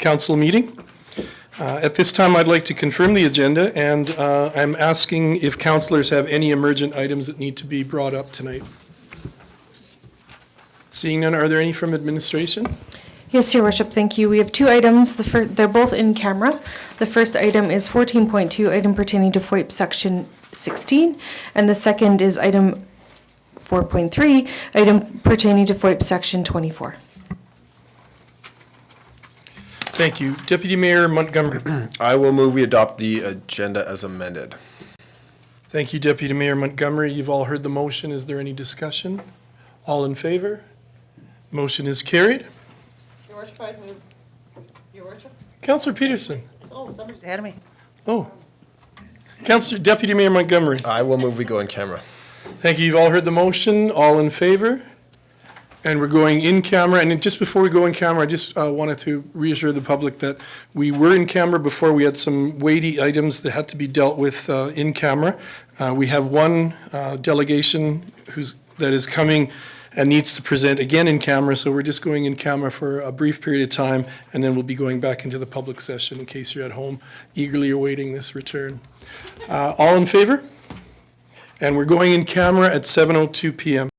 council meeting. At this time, I'd like to confirm the agenda, and I'm asking if councillors have any emergent items that need to be brought up tonight. Seeing none, are there any from administration? Yes, Your Worship, thank you. We have two items. They're both in camera. The first item is 14.2, item pertaining to FOIP Section 16, and the second is item 4.3, item pertaining to FOIP Section 24. Thank you. Deputy Mayor Montgomery. I will move we adopt the agenda as amended. Thank you, Deputy Mayor Montgomery. You've all heard the motion. Is there any discussion? All in favor? Motion is carried. Your Worship, I move. Your Worship? Councillor Peterson. Oh, somebody's ahead of me. Oh. Councillor Deputy Mayor Montgomery. I will move we go in camera. Thank you. You've all heard the motion. All in favor? And we're going in camera. And just before we go in camera, I just wanted to reassure the public that we were in camera before. We had some weighty items that had to be dealt with in camera. We have one delegation that is coming and needs to present again in camera. So we're just going in camera for a brief period of time, and then we'll be going back into the public session in case you're at home eagerly awaiting this return. All in favor? And we're going in camera at 7:02 p.m.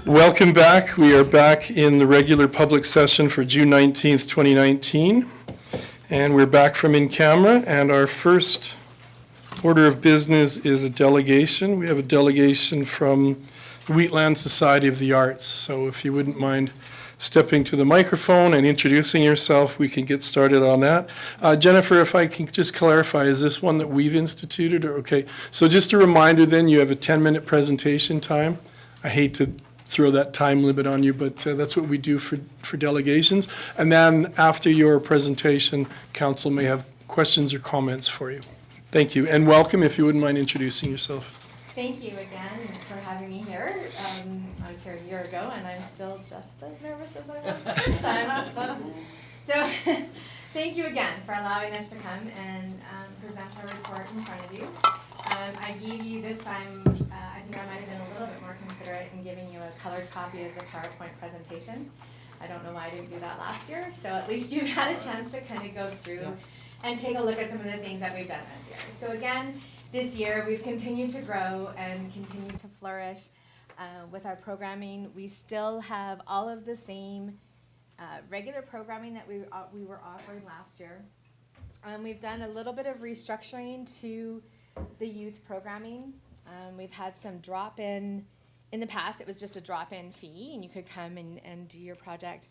Welcome back. We are back in the regular public session for June 19th, 2019. And we're back from in camera, and our first order of business is a delegation. We have a delegation from the Wheatland Society of the Arts. So if you wouldn't mind stepping to the microphone and introducing yourself, we can get started on that. Jennifer, if I can just clarify, is this one that we've instituted? Or okay, so just a reminder then, you have a 10-minute presentation time. I hate to throw that time limit on you, but that's what we do for delegations. And then after your presentation, council may have questions or comments for you. Thank you, and welcome, if you wouldn't mind introducing yourself. Thank you again for having me here. I was here a year ago and I'm still just as nervous as I was this time. So thank you again for allowing us to come and present our report in front of you. I gave you this time, I think I might have been a little bit more considerate in giving you a colored copy of the PowerPoint presentation. I don't know why I didn't do that last year, so at least you've had a chance to kind of go through and take a look at some of the things that we've done this year. So again, this year we've continued to grow and continue to flourish with our programming. We still have all of the same regular programming that we were offering last year. We've done a little bit of restructuring to the youth programming. We've had some drop-in. In the past, it was just a drop-in fee, and you could come and do your project.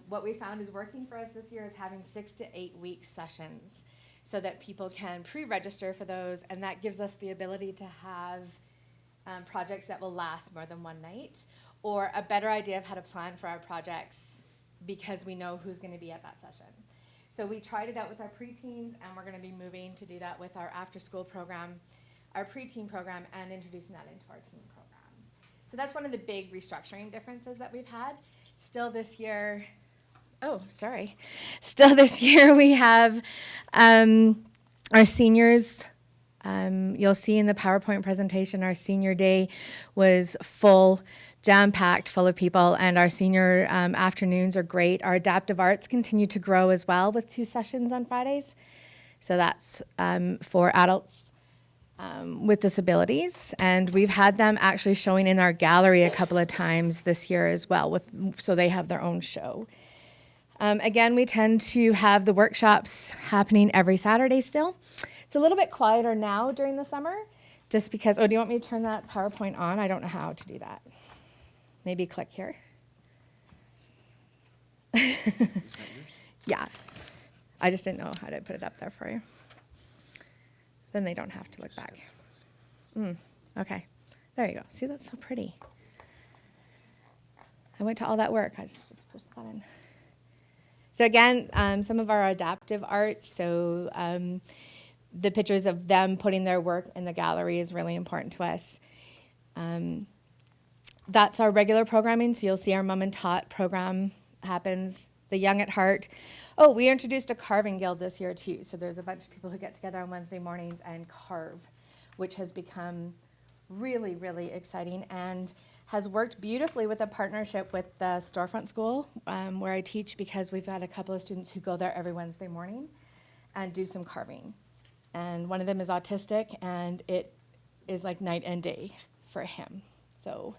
What we found is working for us this year is having 6 to 8 week sessions so that people can pre-register for those, and that gives us the ability to have projects that will last more than one night, or a better idea of how to plan for our projects because we know who's going to be at that session. So we tried it out with our preteens, and we're going to be moving to do that with our after-school program, our preteen program, and introducing that into our teen program. So that's one of the big restructuring differences that we've had. Still this year, we have our seniors. You'll see in the PowerPoint presentation, our senior day was full, jam-packed, full of people, and our senior afternoons are great. Our adaptive arts continue to grow as well with 2 sessions on Fridays. So that's for adults with disabilities, and we've had them actually showing in our gallery a couple of times this year as well, so they have their own show. Again, we tend to have the workshops happening every Saturday still. It's a little bit quieter now during the summer, just because, do you want me to turn that PowerPoint on? I don't know how to do that. Maybe click here. Yeah, I just didn't know how to put it up there for you. Then they don't have to look back. Okay, there you go. See, that's so pretty. I went to all that work. I just pushed the button. So again, some of our adaptive arts, so the pictures of them putting their work in the gallery is really important to us. That's our regular programming, so you'll see our Mom and Tot program happens, the Young at Heart. We introduced a carving guild this year too, so there's a bunch of people who get together on Wednesday mornings and carve, which has become really, really exciting and has worked beautifully with a partnership with the Storefront School, where I teach, because we've got a couple of students who go there every Wednesday morning and do some carving. And one of them is autistic, and it is like night and day for him. So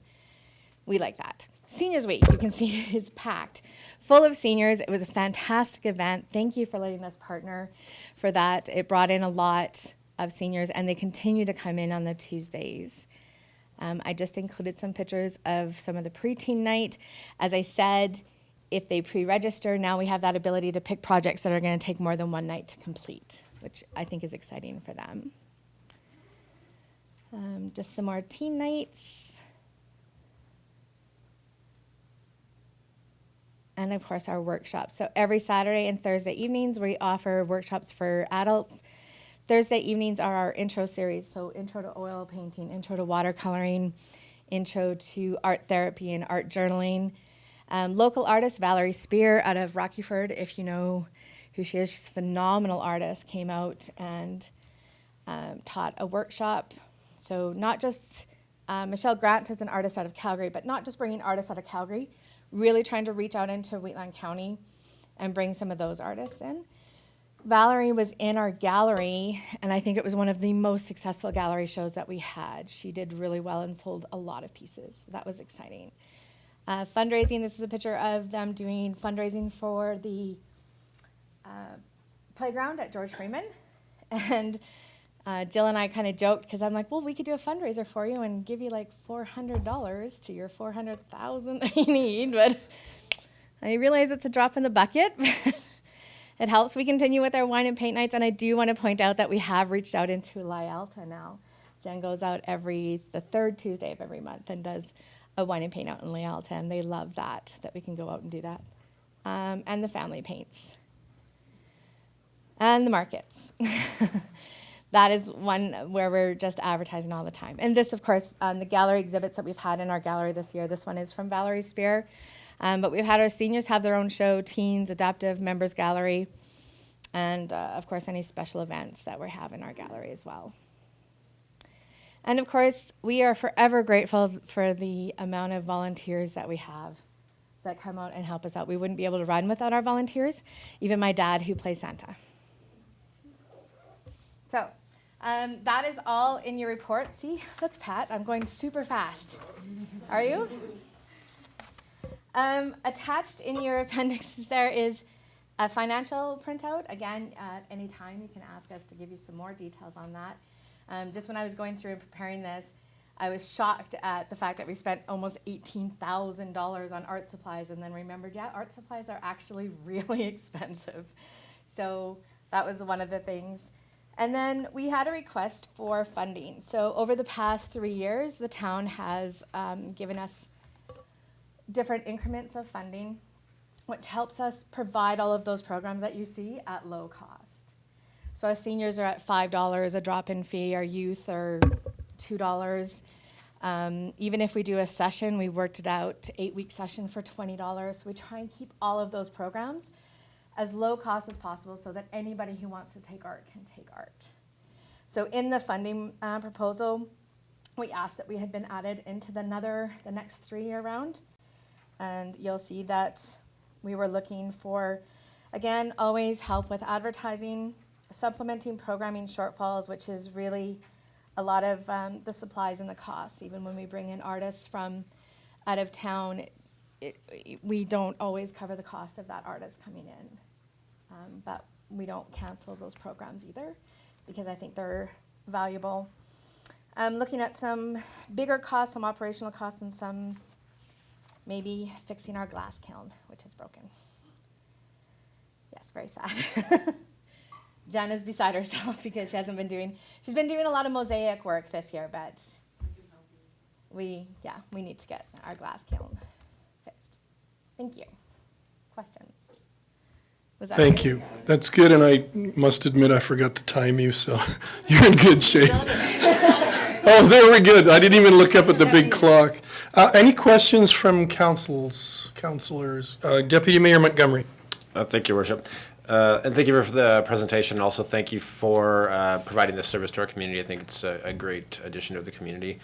we like that. Seniors Week, you can see, is packed, full of seniors. It was a fantastic event. Thank you for letting us partner for that. It brought in a lot of seniors, and they continue to come in on the Tuesdays. I just included some pictures of some of the preteen night. As I said, if they pre-register, now we have that ability to pick projects that are going to take more than one night to complete, which I think is exciting for them. Just some more teen nights. And of course, our workshops. So every Saturday and Thursday evenings, we offer workshops for adults. Thursday evenings are our intro series, so intro to oil painting, intro to watercoloring, intro to art therapy and art journaling. Local artist Valerie Spear out of Rockyford, if you know who she is, she's a phenomenal artist, came out and taught a workshop. So not just, Michelle Grant is an artist out of Calgary, but not just bringing artists out of Calgary, really trying to reach out into Wheatland County and bring some of those artists in. Valerie was in our gallery, and I think it was one of the most successful gallery shows that we had. She did really well and sold a lot of pieces. That was exciting. Fundraising, this is a picture of them doing fundraising for the playground at George Freeman. And Jill and I kind of joked because I'm like, well, we could do a fundraiser for you and give you like $400 to your $400,000 that you need. But I realize it's a drop in the bucket. It helps we continue with our wine and paint nights. And I do want to point out that we have reached out into Alberta now. Jen goes out the third Tuesday of every month and does a wine and paint out in Alberta. And they love that we can go out and do that. And the family paints. And the markets. That is one where we're just advertising all the time. And this, of course, the gallery exhibits that we've had in our gallery this year. This one is from Valerie Spear. But we've had our seniors have their own show, teens, adaptive, members gallery, and, of course, any special events that we have in our gallery as well. And, of course, we are forever grateful for the amount of volunteers that we have that come out and help us out. We wouldn't be able to run without our volunteers, even my dad who plays Santa. So that is all in your report. See, look, Pat, I'm going super fast. Are you? Attached in your appendixes there is a financial printout. Again, at any time you can ask us to give you some more details on that. Just when I was going through and preparing this, I was shocked at the fact that we spent almost $18,000 on art supplies and then remembered, yeah, art supplies are actually really expensive. So that was one of the things. And then we had a request for funding. So over the past 3 years, the town has given us different increments of funding, which helps us provide all of those programs that you see at low cost. So our seniors are at $5, a drop-in fee. Our youth are $2. Even if we do a session, we worked it out, 8-week session for $20. So we try and keep all of those programs as low cost as possible so that anybody who wants to take art can take art. So in the funding proposal, we asked that we had been added into the next 3-year round. And you'll see that we were looking for, again, always help with advertising, supplementing programming shortfalls, which is really a lot of the supplies and the costs. Even when we bring in artists from out of town, we don't always cover the cost of that artist coming in. But we don't cancel those programs either because I think they're valuable. Looking at some bigger costs, some operational costs, and some maybe fixing our glass kiln, which is broken. Yes, very sad. Jen is beside herself because she's been doing a lot of mosaic work this year, but we need to get our glass kiln fixed. Thank you. Questions? Was that Thank great? you. That's good, and I must admit I forgot to time you, so you're in good shape. Oh, there we go. I didn't even look up at the big clock. Any questions from councilors? Deputy Mayor Montgomery. Thank you, Worship. And thank you for the presentation. Also, thank you for providing this service to our community. I think it's a great addition to the community.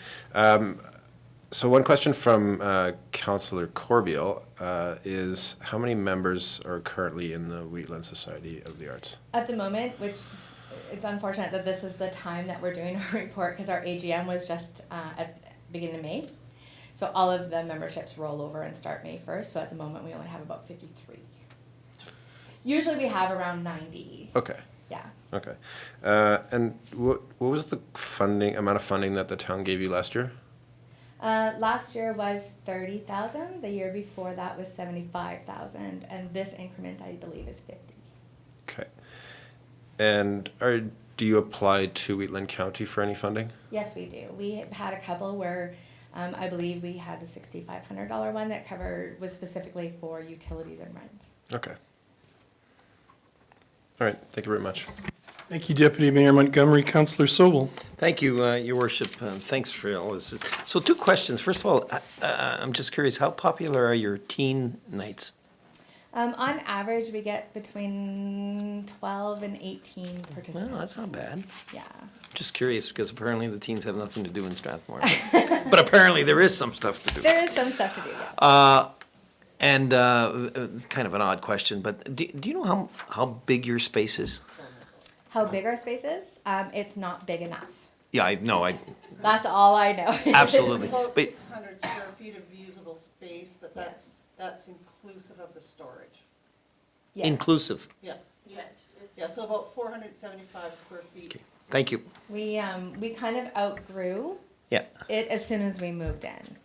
So one question from Councillor Corbeil is how many members are currently in the Wheatland Society of the Arts? At the moment, which it's unfortunate that this is the time that we're doing our report because our AGM was just at beginning of May. So all of the memberships roll over and start May 1st. So at the moment, we only have about 53. Usually we have around 90. Okay. Yeah. Okay. And what was the amount of funding that the town gave you last year? Last year was 30,000. The year before that was 75,000, and this increment I believe is 50. Okay. And do you apply to Wheatland County for any funding? Yes, we do. We have had a couple where I believe we had a $6,500 one that was specifically for utilities and rent. Okay. All right. Thank you very much. Thank you, Deputy Mayor Montgomery. Councillor Sobel. Thank you, Your Worship. Thanks for all this. So 2 questions. First of all, I'm just curious, how popular are your teen nights? On average, we get between 12 and 18 participants. Well, that's not bad. Yeah. Just curious, because apparently the teens have nothing to do in Strathmore. But apparently there is some stuff to do. There is some stuff to do, yeah. And it's kind of an odd question, but do you know how big your space is? How big our space is? It's not big enough. Yeah, I know. That's all I know. Absolutely. About But 600 square feet of usable space, but that's inclusive of the storage. Yes. inclusive. Yeah. Yeah, so about 475 square feet. Okay. Thank you. We kind of outgrew Yeah. it as soon as we moved in.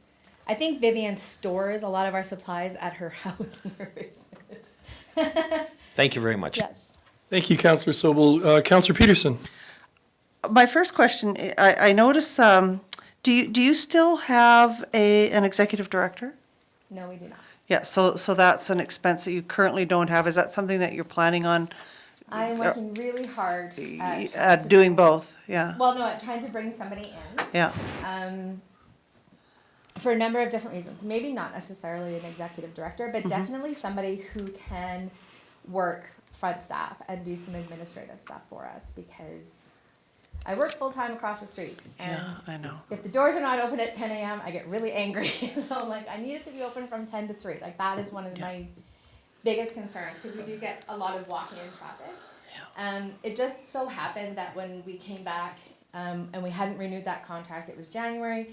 I think Vivian stores a lot of our supplies at her house in her basement. Thank you very much. Yes. Thank you, Councillor Sobel. Councillor Peterson? My first question, I notice, do you still have an executive director? No, we do not. Yeah, so that's an expense that you currently don't have. Is that something that you're planning on I am working really hard at doing both? Yeah, Well, no, at trying to bring somebody in. yeah. For a number of different reasons. Maybe not necessarily an executive director, Mm-hmm. but definitely somebody who can work front staff and do some administrative stuff for us, because I work full-time across the street, and Yeah, I know. if the doors are not open at 10 a.m., I get really angry. So I'm like, I need it to be open from 10 to 3. Like, that is one of my biggest concerns, because we do get a lot of walking in traffic. It just so happened that when we came back, and we hadn't renewed that contract, it was January.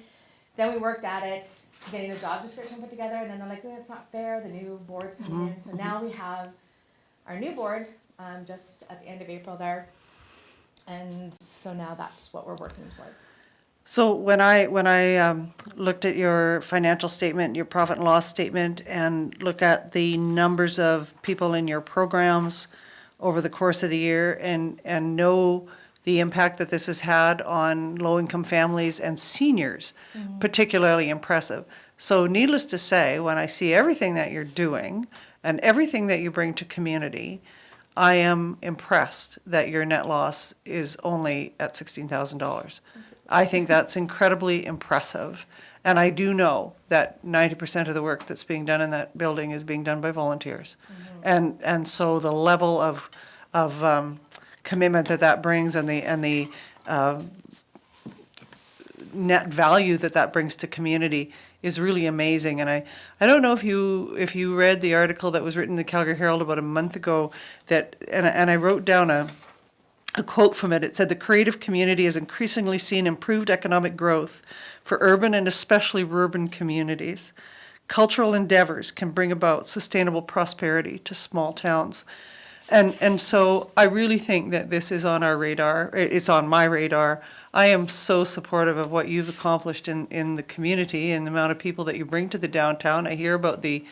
Then we worked at it, getting a job description put together, and then they're like, oh, it's not fair, the new board's coming in. So now we have our new board, just at the end of April there. And so now that's what we're working towards. So when I looked at your financial statement, your profit and loss statement, and look at the numbers of people in your programs over the course of the year, and know the impact that this has had on low-income families and seniors, particularly impressive. So needless to say, when I see everything that you're doing and everything that you bring to community, I am impressed that your net loss is only at $16,000. I think that's incredibly impressive. And I do know that 90% of the work that's being done in that building is being done by volunteers. And so the level of commitment that brings, and the net value that brings to community is really amazing. And I don't know if you read the article that was written in the Calgary Herald about a month ago, that and I wrote down a quote from it. It said, the creative community has increasingly seen improved economic growth for urban and especially rural communities. Cultural endeavors can bring about sustainable prosperity to small towns. And so I really think that this is on our radar. It's on my radar. I am so supportive of what you've accomplished in the community and the amount of people that you bring to the downtown. I hear about the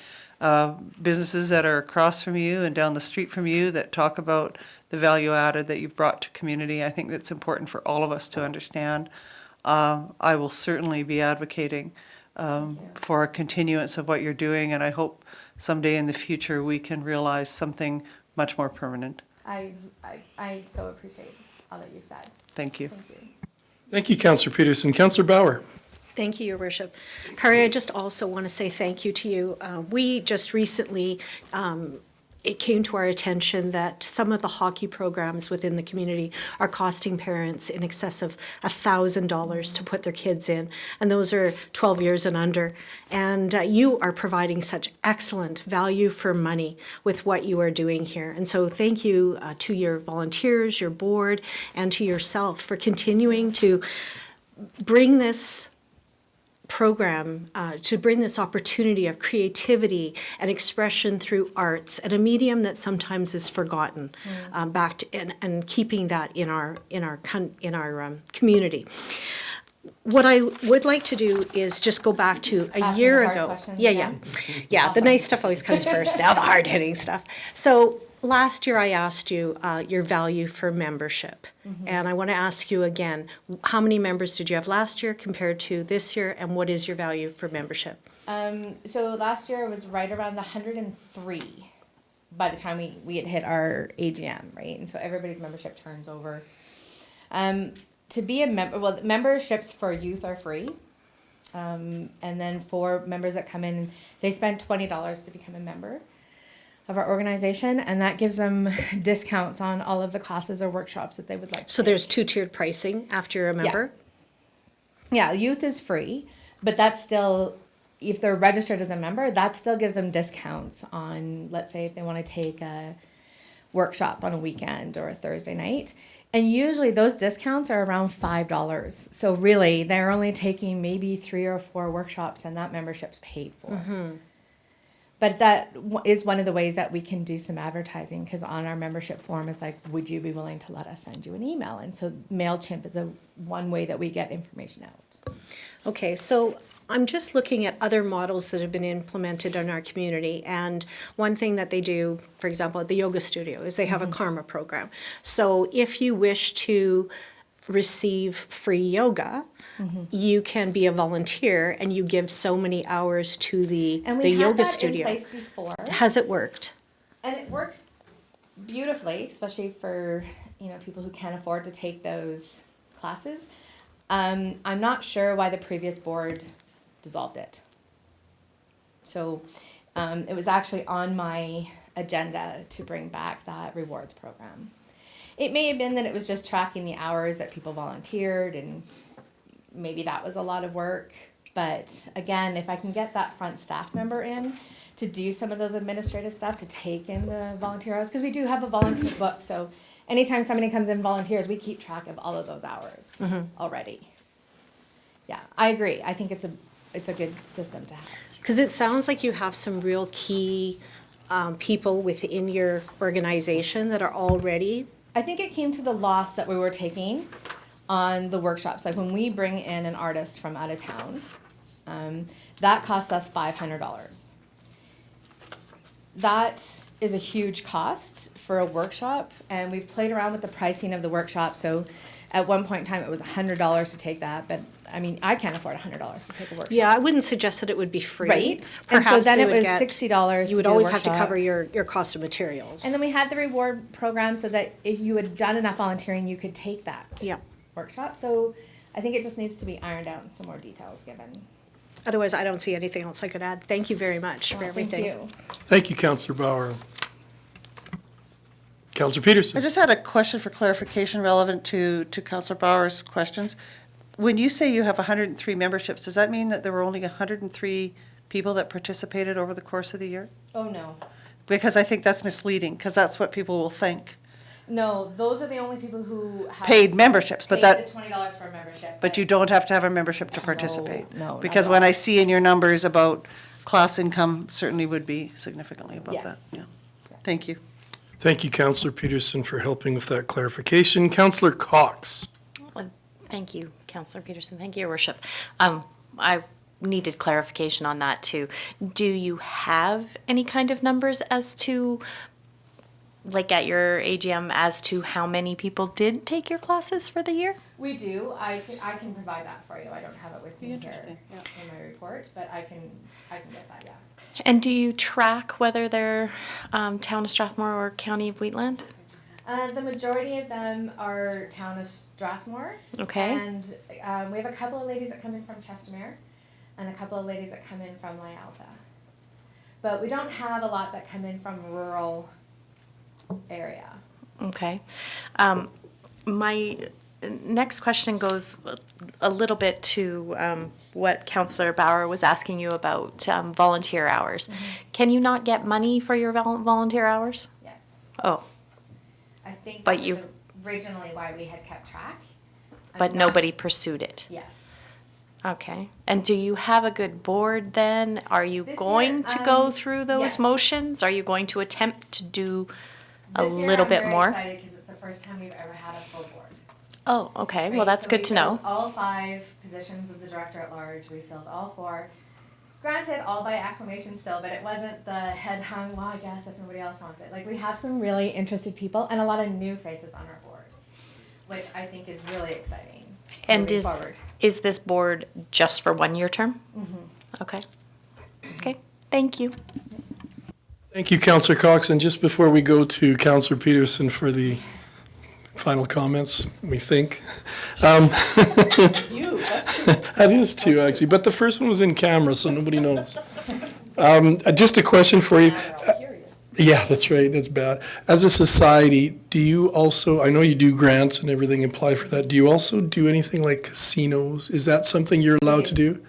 businesses that are across from you and down the street from you that talk about the value added that you've brought to community. I think that's important for all of us to understand. I will certainly be advocating for a continuance of what you're doing, and I hope someday in the future we can realize something much more permanent. I so appreciate all that you've said. Thank you. Thank you. Thank you, Councillor Peterson. Councillor Bauer? Thank you, Your Worship. Kari, I just also want to say thank you to you. We just recently, it came to our attention that some of the hockey programs within the community are costing parents in excess of $1,000 to put their kids in, and those are 12 years and under. And you are providing such excellent value for money with what you are doing here. And so thank you to your volunteers, your board, and to yourself for continuing to bring this program, to bring this opportunity of creativity and expression through arts, and a medium that sometimes is forgotten, back to, and keeping that in our community. What I would like to do is just go back to a Ask year the hard ago. questions Yeah, again? yeah. The nice stuff always comes first. Now the hard hitting stuff. So last year I asked you your value for membership, and I want to ask you again, how many members did you have last year compared to this year, and what is your value for membership? So last year it was right around the 103 by the time we had hit our AGM, right? And so everybody's membership turns over. To be a member, well, memberships for youth are free. And then for members that come in, they spend $20 to become a member of our organization, and that gives them discounts on all of the classes or workshops that they would like to So take. there's two-tiered pricing after you're a member? Yeah, youth is free, but that's still if they're registered as a member, that still gives them discounts on, let's say, if they want to take a workshop on a weekend or a Thursday night. And usually those discounts are around $5. So really, they're only taking maybe 3 or 4 workshops and that membership's paid for. But that is one of the ways that we can do some advertising, because on our membership form, it's like, would you be willing to let us send you an email? And so MailChimp is one way that we get information out. Okay, so I'm just looking at other models that have been implemented in our community. And one thing that they do, for example, at the yoga studio, is they have a karma program. So if you wish to receive free yoga, you can be a volunteer and you give so many hours to the And we had yoga that studio. in place before. Has it worked? And it works beautifully, especially for, people who can't afford to take those classes. I'm not sure why the previous board dissolved it. So it was actually on my agenda to bring back that rewards program. It may have been that it was just tracking the hours that people volunteered, and maybe that was a lot of work. But again, if I can get that front staff member in to do some of those administrative stuff, to take in the volunteer hours, because we do have a volunteer book. So anytime somebody comes in volunteers, we keep track of all of those hours already. Yeah, I agree. I think it's a good system to have. Because it sounds like you have some real key people within your organization that are already. I think it came to the loss that we were taking on the workshops. Like when we bring in an artist from out of town, that costs us $500. That is a huge cost for a workshop, and we've played around with the pricing of the workshop. So at one point in time, it was $100 to take that, but I mean, I can't afford $100 to take a workshop. Yeah, I wouldn't suggest that it would be free. Right. Perhaps And so then they it would was get- $60 You would to do a always have to workshop. cover your cost of materials. And then we had the reward program so that if you had done enough volunteering, you could take that Yeah. workshop. So I think it just needs to be ironed out and some more details given. Otherwise, I don't see anything else I could add. Thank you very much for everything. Thank you. Thank you, Councillor Bauer. Councillor Peterson. I just had a question for clarification relevant to Councillor Bauer's questions. When you say you have 103 memberships, does that mean that there were only 103 people that participated over the course of the year? Oh, no. Because I think that's misleading, because that's what people will think. No, those are the only people who have Paid memberships, but paid that, the $20 for a membership. but you don't have to have a membership to participate. no, not Because at when all. I see in your numbers about class income, certainly would be significantly above Yes. that, yeah. Thank you. Thank you, Councillor Peterson, for helping with that clarification. Councillor Cox. Well, thank you, Councillor Peterson. Thank you, Your Worship. I needed clarification on that too. Do you have any kind of numbers as to, like at your AGM, as to how many people did take your classes for the year? We do. I can provide that for you. I don't have it with me here interesting, yeah. in my report, but I can get that, yeah. And do you track whether they're Town of Strathmore or County of Wheatland? The majority of them are Town of Strathmore. Okay. And we have a couple of ladies that come in from Chestermere and a couple of ladies that come in from Lyalta. But we don't have a lot that come in from rural area. Okay. My next question goes a little bit to what Councillor Bauer was asking you about volunteer hours. Can you not get money for your volunteer hours? Yes. Oh, I think But that you- was originally why we had kept track. but I'm not- nobody pursued it. Yes. Okay. And do you have a good board then? Are you This year, going to go through those yes. motions? Are you going to attempt to do a This year little I'm bit very more? excited because it's the first time we've ever had a full board. Oh, okay. Well, Right, that's so good we to know. filled all 5 positions of the director at large. We filled all 4. Granted, all by acclamation still, but it wasn't the head hung, well, I guess if nobody else wants it. Like, we have some really interested people and a lot of new faces on our board, which I think is really exciting. And moving is forward. is this board just for 1-year term? Mm-hmm. Okay. Okay. Thank you. Thank you, Councillor Cox. And just before we go to Councillor Peterson for the final comments, we think. That is two, actually, but the first one was in camera, so nobody knows. Just a question for you. Yeah, that's right, that's bad. As a society, do you also, I know you do grants and everything, apply for that. Do you also do anything like casinos? Is that something you're allowed to do?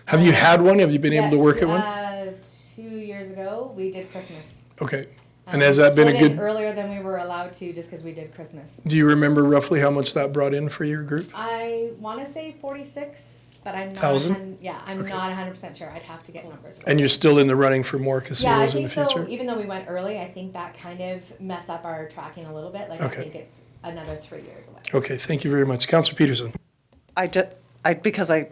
Have you had one? Have you been able to Yes, work at one? 2 years ago, we did Christmas. Okay. And has that been a We slid in good, earlier than we were allowed to, just because we did Christmas. do you remember roughly how much that brought in for your group? I want to say 46, but I'm not. Thousand? I'm Okay. not 100% sure. I'd have to get numbers. And you're still in the running for more Yeah, I casinos in the think future? so. Even though we went early, I think that kind of messed up our tracking a little bit. Like, Okay. I think it's another 3 years away. Okay, thank you very much. Councillor Peterson. Because I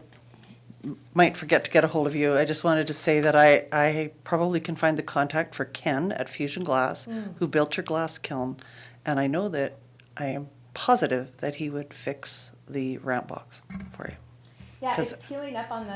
might forget to get a hold of you, I just wanted to say that I probably can find the contact for Ken at Fusion Glass, who built your glass kiln, and I know that I am positive that he would fix the ramp box for you. Yeah, 'Cause- it's peeling up on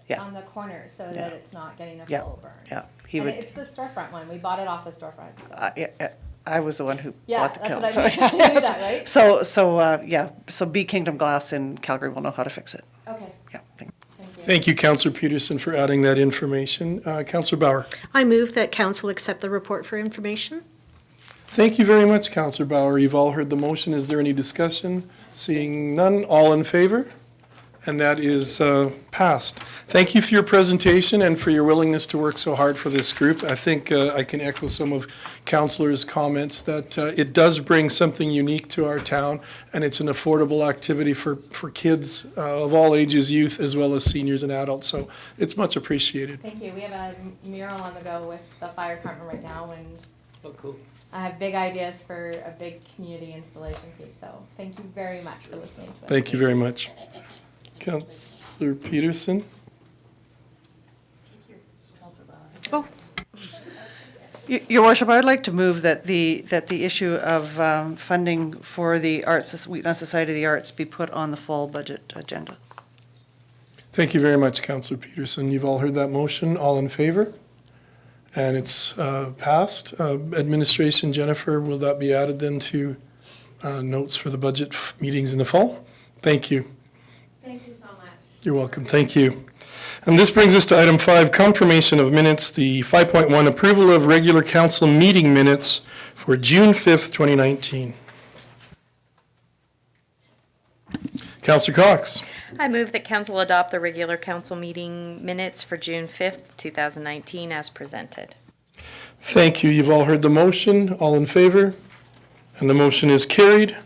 Yeah. the corner so Yeah. that it's not getting a Yeah, full burn. yeah, he And would. it's the storefront one. We bought it off the storefront. So. I was the one who Yeah, bought the that's kiln. what so- I mean. You knew that, right? So B Kingdom Glass in Calgary will know how to fix it. Okay, Yeah, thank you. thank you. Thank you, Councillor Peterson, for adding that information. Councillor Bauer. I move that council accept the report for information. Thank you very much, Councillor Bauer. You've all heard the motion. Is there any discussion? Seeing none, all in favor? And that is passed. Thank you for your presentation and for your willingness to work so hard for this group. I think I can echo some of Councillor's comments that it does bring something unique to our town, and it's an affordable activity for kids of all ages, youth, as well as seniors and adults. So it's much appreciated. Thank you. We have a mural on the go with the fire department right now, and Oh, cool. I have big ideas for a big community installation piece. So thank you very much for listening to us. Thank you very much. Councillor Peterson. Oh. Your Worship, I would like to move that the issue of funding for the arts, Wheatland Society of the Arts, be put on the fall budget agenda. Thank you very much, Councillor Peterson. You've all heard that motion. All in favor? And it's passed. Administration, Jennifer, will that be added then to notes for the budget meetings in the fall? Thank you. Thank you so much. You're welcome. Thank you. And this brings us to item 5, confirmation of minutes, the 5.1, approval of regular council meeting minutes for June 5th, 2019. Councillor Cox. I move that council adopt the regular council meeting minutes for June 5th, 2019 as presented. Thank you. You've all heard the motion. All in favor? And the motion is carried.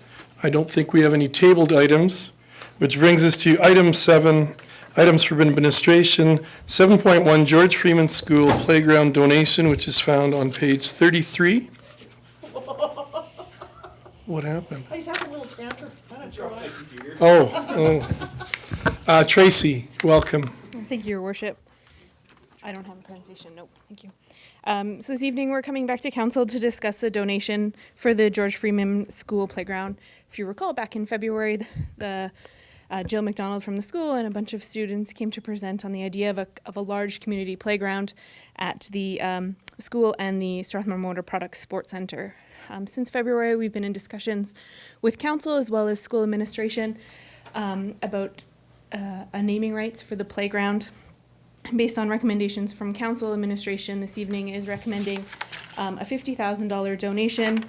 I don't think we have any tabled items, which brings us to item 7, items for administration. 7.1, George Freeman School Playground donation, which is found on page 33. What happened? He's having a little tantrum. Tracy, welcome. Thank you, Your Worship. I don't have a presentation, nope, thank you. So this evening, we're coming back to council to discuss a donation for the George Freeman School Playground. If you recall, back in February, the Jill McDonald from the school and a bunch of students came to present on the idea of a large community playground at the school and the Strathmore Motor Products Sports Centre. Since February, we've been in discussions with council as well as school administration about a naming rights for the playground. Based on recommendations from council, administration this evening is recommending a $50,000 donation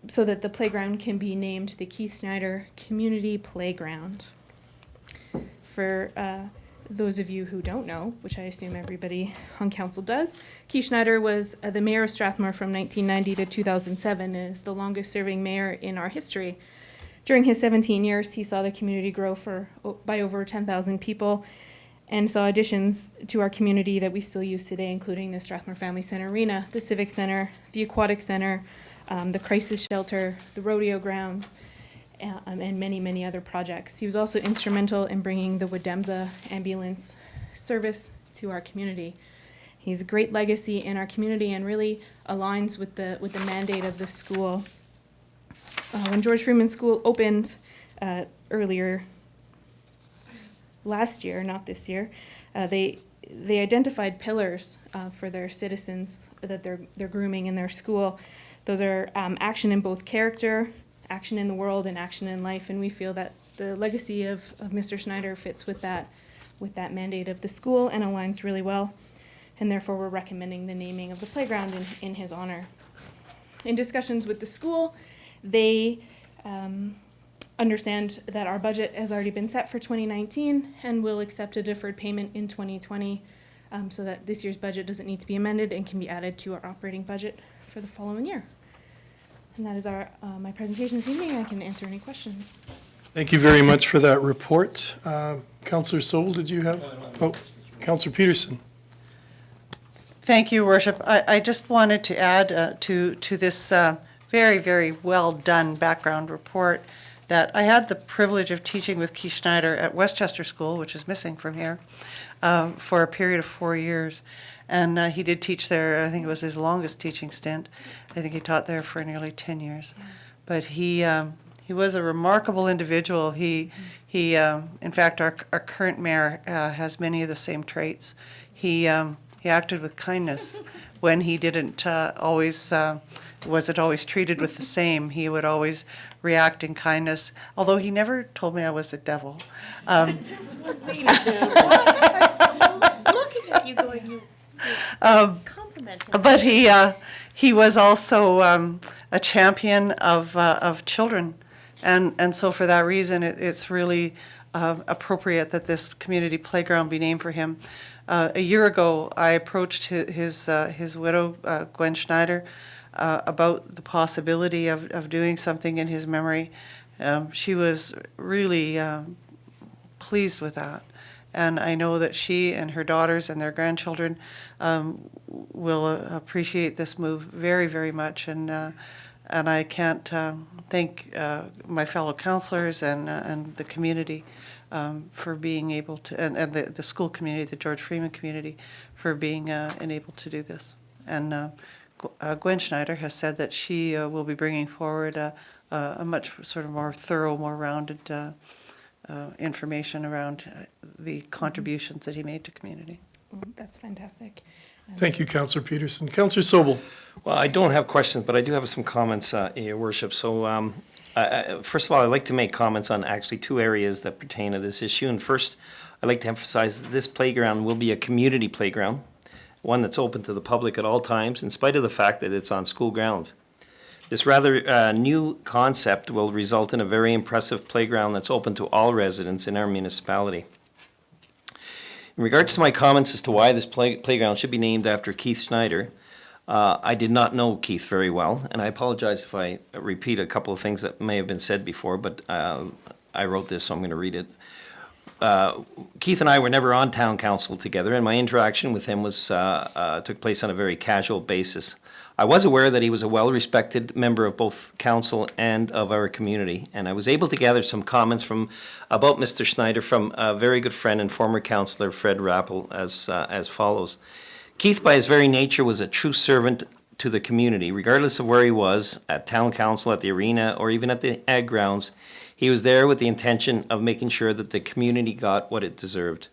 so that the playground can be named the Keith Snyder Community Playground. For those of you who don't know, which I assume everybody on council does, Keith Snyder was the mayor of Strathmore from 1990 to 2007, and is the longest serving mayor in our history. During his 17 years, he saw the community grow by over 10,000 people, and saw additions to our community that we still use today, including the Strathmore Family Center Arena, the Civic Center, the Aquatic Center, the Crisis Shelter, the Rodeo Grounds, and many, many other projects. He was also instrumental in bringing the Wademza ambulance service to our community. He's a great legacy in our community and really aligns with the mandate of the school. When George Freeman School opened earlier last year, not this year, they identified pillars for their citizens that they're grooming in their school. Those are action in both character, action in the world, and action in life. And we feel that the legacy of Mr. Snyder fits with that mandate of the school and aligns really well. And therefore, we're recommending the naming of the playground in his honor. In discussions with the school, they understand that our budget has already been set for 2019 and will accept a deferred payment in 2020 so that this year's budget doesn't need to be amended and can be added to our operating budget for the following year. And that is my presentation this evening. I can answer any questions. Thank you very much for that report. Councillor Soul, did you have? Oh, Councillor Peterson. Thank you, Worship. I just wanted to add to this very, very well-done background report that I had the privilege of teaching with Keith Schneider at Westchester School, which is missing from here, for a period of 4 years. And he did teach there, I think it was his longest teaching stint. I think he taught there for nearly 10 years. But he was a remarkable individual. He in fact, our current mayor has many of the same traits. He acted with kindness when he didn't wasn't always treated with the same. He would always react in kindness, although he never told me I was the devil. Just was waiting to. Looking at you going, you compliment him. But he was also a champion of children, and so for that reason, it's really appropriate that this community playground be named for him. A year ago, I approached his widow, Gwen Schneider, about the possibility of doing something in his memory. She was really pleased with that. And I know that she and her daughters and their grandchildren will appreciate this move very, very much. And I can't thank my fellow councillors and the community for being able to, and the school community, the George Freeman community, for being enabled to do this. And Gwen Schneider has said that she will be bringing forward a much sort of more thorough, more rounded information around the contributions that he made to community. That's fantastic. Thank you, Councillor Peterson. Councillor Sobel. Well, I don't have questions, but I do have some comments, Your Worship. So, first of all, I'd like to make comments on actually two areas that pertain to this issue. And first, I'd like to emphasize that this playground will be a community playground, one that's open to the public at all times, in spite of the fact that it's on school grounds. This rather new concept will result in a very impressive playground that's open to all residents in our municipality. In regards to my comments as to why this playground should be named after Keith Schneider, I did not know Keith very well, and I apologize if I repeat a couple of things that may have been said before, but I wrote this, so I'm going to read it. Keith and I were never on town council together, and my interaction with him took place on a very casual basis. I was aware that he was a well-respected member of both council and of our community, and I was able to gather some comments about Mr. Schneider from a very good friend and former councillor, Fred Rappel, as follows. Keith, by his very nature, was a true servant to the community, regardless of where he was, at town council, at the arena, or even at the ag grounds. He was there with the intention of making sure that the community got what it deserved.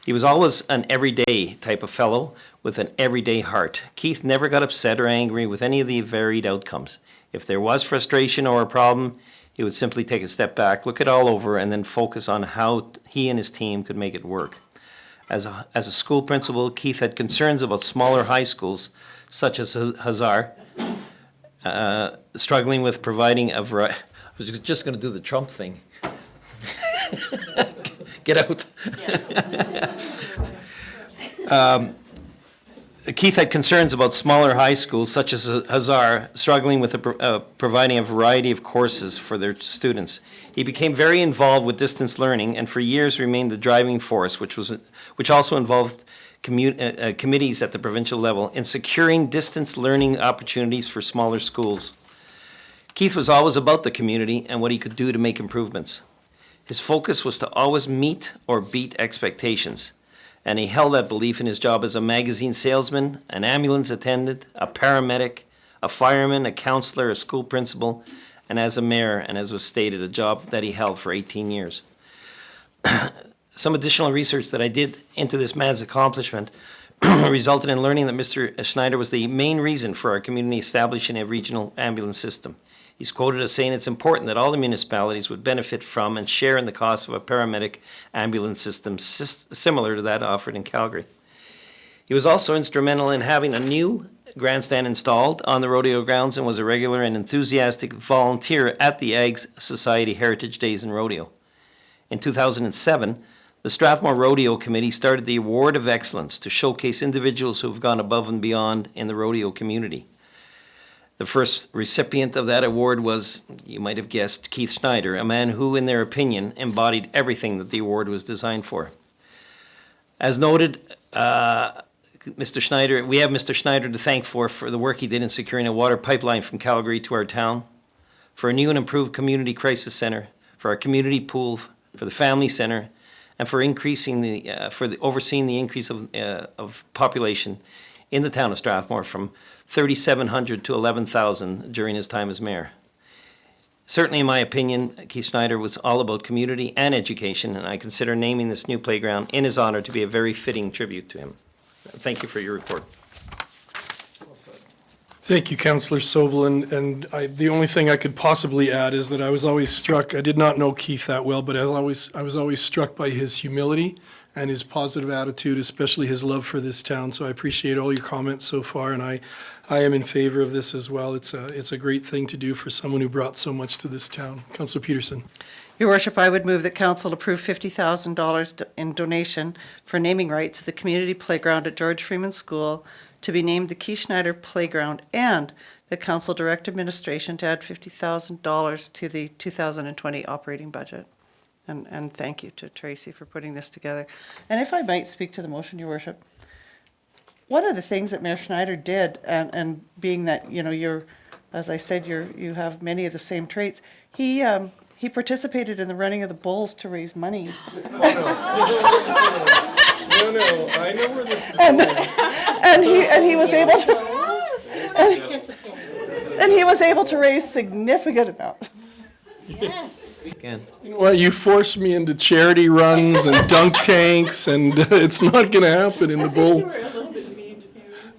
He was always an everyday type of fellow with an everyday heart. Keith never got upset or angry with any of the varied outcomes. If there was frustration or a problem, he would simply take a step back, look it all over, and then focus on how he and his team could make it work. As a school principal, Keith had concerns about smaller high schools, such as Hazar, struggling with providing a variety. I was just going to do the Trump thing. Get out. Keith had concerns about smaller high schools, such as Hazar, struggling with providing a variety of courses for their students. He became very involved with distance learning, and for years remained the driving force, which also involved committees at the provincial level in securing distance learning opportunities for smaller schools. Keith was always about the community and what he could do to make improvements. His focus was to always meet or beat expectations, and he held that belief in his job as a magazine salesman, an ambulance attendant, a paramedic, a fireman, a counselor, a school principal, and as a mayor, and as was stated, a job that he held for 18 years. Some additional research that I did into this man's accomplishment resulted in learning that Mr. Schneider was the main reason for our community establishing a regional ambulance system. He's quoted as saying it's important that all the municipalities would benefit from and share in the cost of a paramedic ambulance system similar to that offered in Calgary. He was also instrumental in having a new grandstand installed on the rodeo grounds and was a regular and enthusiastic volunteer at the Ag Society Heritage Days and Rodeo. In 2007, the Strathmore Rodeo Committee started the Award of Excellence to showcase individuals who have gone above and beyond in the rodeo community. The first recipient of that award was, you might have guessed, Keith Schneider, a man who, in their opinion, embodied everything that the award was designed for. As noted, Mr. Schneider, we have Mr. Schneider to thank for the work he did in securing a water pipeline from Calgary to our town, for a new and improved community crisis center, for our community pool, for the family center, and for overseeing the increase of population in the town of Strathmore from 3,700 to 11,000 during his time as mayor. Certainly, in my opinion, Keith Schneider was all about community and education, and I consider naming this new playground in his honor to be a very fitting tribute to him. Thank you for your report. Thank you, Councillor Sobel, and the only thing I could possibly add is that I was always struck, I did not know Keith that well, but I was always struck by his humility and his positive attitude, especially his love for this town. So I appreciate all your comments so far, and I am in favor of this as well. It's a great thing to do for someone who brought so much to this town. Councillor Peterson. Your Worship, I would move that council approve $50,000 in donation for naming rights of the community playground at George Freeman School to be named the Keith Schneider Playground, and the council direct administration to add $50,000 to the 2020 operating budget. And thank you to Tracy for putting this together. And if I might speak to the motion, Your Worship, one of the things that Mayor Schneider did, and being that, you know, you're, as I said, you have many of the same traits, he participated in the running of the bulls to raise money. No, I know where this is And he was able to, and he was able to raise significant amounts. Again. You know what, you forced me into charity runs and dunk tanks, and it's not going to happen in the bowl.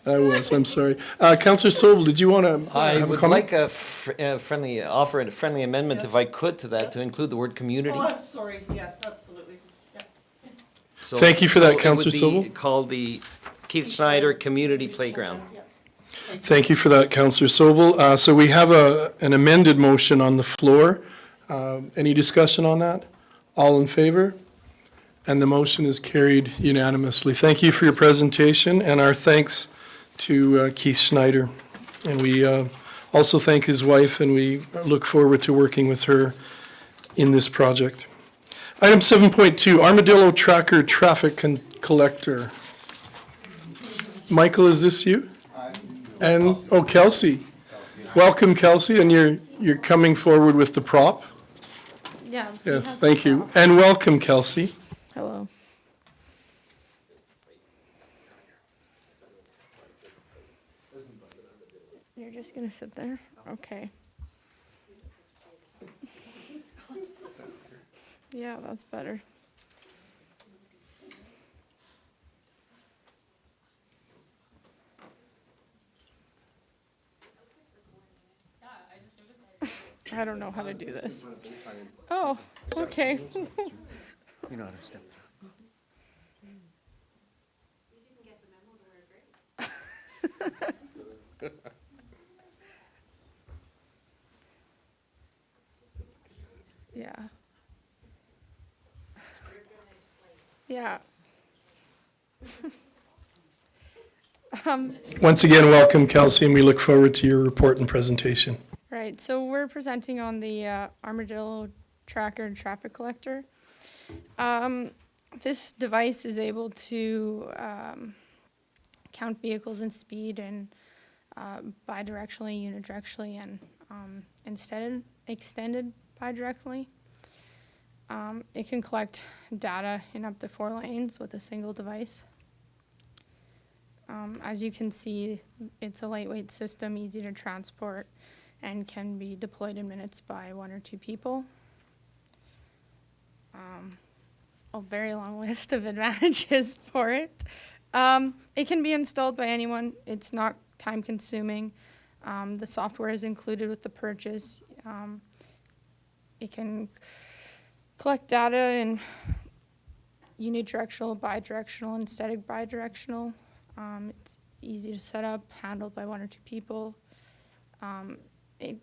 I'm sorry. Councillor Sobel, did you want to I have a would comment? like a friendly amendment, if I could, to that, to include the word community. Oh, I'm sorry, yes, absolutely. Yeah. So- Thank you for that, so Councillor It would be Sobel. called the Keith Schneider Community Playground. Thank you for that, Councillor Sobel. So we have an amended motion on the floor. Any discussion on that? All in favor? And the motion is carried unanimously. Thank you for your presentation, and our thanks to Keith Schneider. And we also thank his wife, and we look forward to working with her in this project. Item 7.2, Armadillo Tracker Traffic Collector. Michael, is this you? And, oh, Kelsey. Welcome, Kelsey, and you're coming forward with the prop? Yeah. Yes, thank you. And welcome, Kelsey. Hello. You're just gonna sit there? Okay. Yeah, that's better. I don't know how to do this. Oh, okay. You know how to step. Yeah. Yeah. Once again, welcome, Kelsey, and we look forward to your report and presentation. Right, so we're presenting on the Armadillo Tracker Traffic Collector. This device is able to count vehicles and speed and bidirectionally, unidirectionally, and extended bidirectionally. It can collect data in up to 4 lanes with a single device. As you can see, it's a lightweight system, easy to transport, and can be deployed in minutes by 1 or 2 people. A very long list of advantages for it. It can be installed by anyone. It's not time consuming. The software is included with the purchase. It can collect data in unidirectional, bidirectional, and static bidirectional. It's easy to set up, handled by 1 or 2 people. It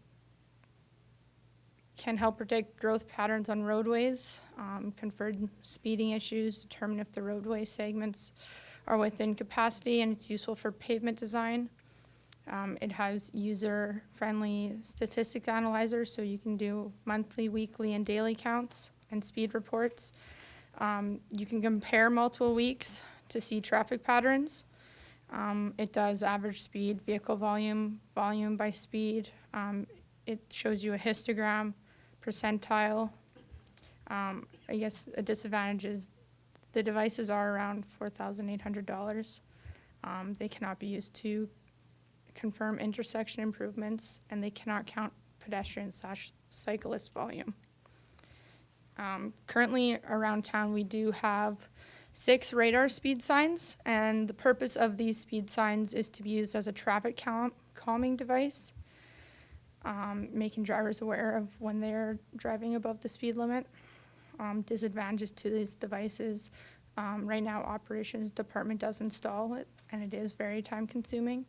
can help predict growth patterns on roadways, confirm speeding issues, determine if the roadway segments are within capacity, and it's useful for pavement design. It has user-friendly statistics analyzers, so you can do monthly, weekly, and daily counts and speed reports. You can compare multiple weeks to see traffic patterns. It does average speed, vehicle volume, volume by speed. It shows you a histogram, percentile. I guess a disadvantage is the devices are around $4,800. They cannot be used to confirm intersection improvements, and they cannot count pedestrian/cyclist volume. Currently around town, we do have 6 radar speed signs, and the purpose of these speed signs is to be used as a traffic calming device, making drivers aware of when they're driving above the speed limit. Disadvantages to these devices, right now operations department does install it, and it is very time consuming,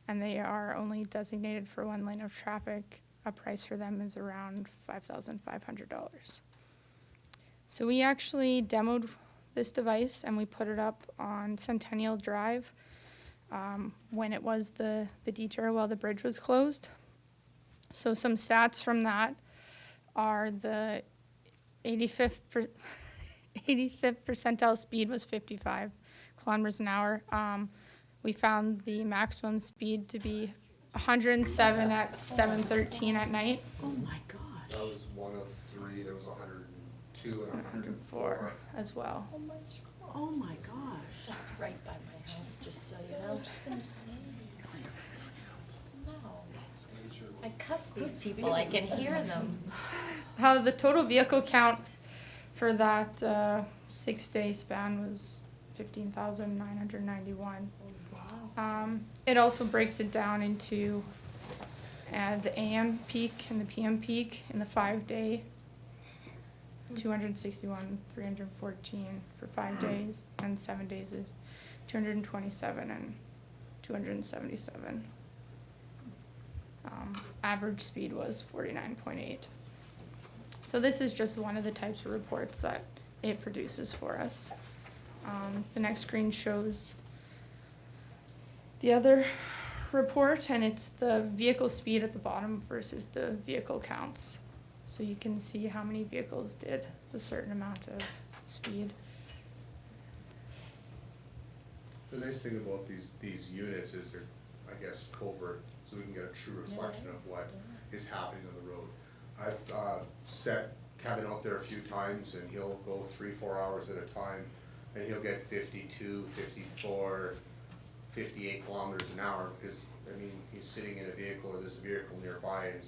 and they are only designated for 1 lane of traffic. A price for them is around $5,500. So we actually demoed this device and we put it up on Centennial Drive when it was the detour while the bridge was closed. So some stats from that are the 85th percentile speed was 55 kilometers an hour. We found the maximum speed to be 107 at 7:13 at night. Oh my gosh. That was one of 3, there was 102 and 104. As well. Oh my gosh. That's right by my house, just so you know. Just gonna say. No. I cuss these people, I can hear them. How the total vehicle count for that 6-day span was 15,991. It also breaks it down into the AM peak and the PM peak in the 5-day, 261, 314 for 5 days, and 7 days is 227 and 277. Average speed was 49.8. So this is just one of the types of reports that it produces for us. The next screen shows the other report, and it's the vehicle speed at the bottom versus the vehicle counts. So you can see how many vehicles did a certain amount of speed. The nice thing about these units is they're, I guess, covert, so we can get a true reflection of what is happening on the road. I've set Kevin out there a few times, and he'll go 3-4 hours at a time, and he'll get 52, 54, 58 kilometers an hour, because, I mean, he's sitting in a vehicle or there's a vehicle nearby and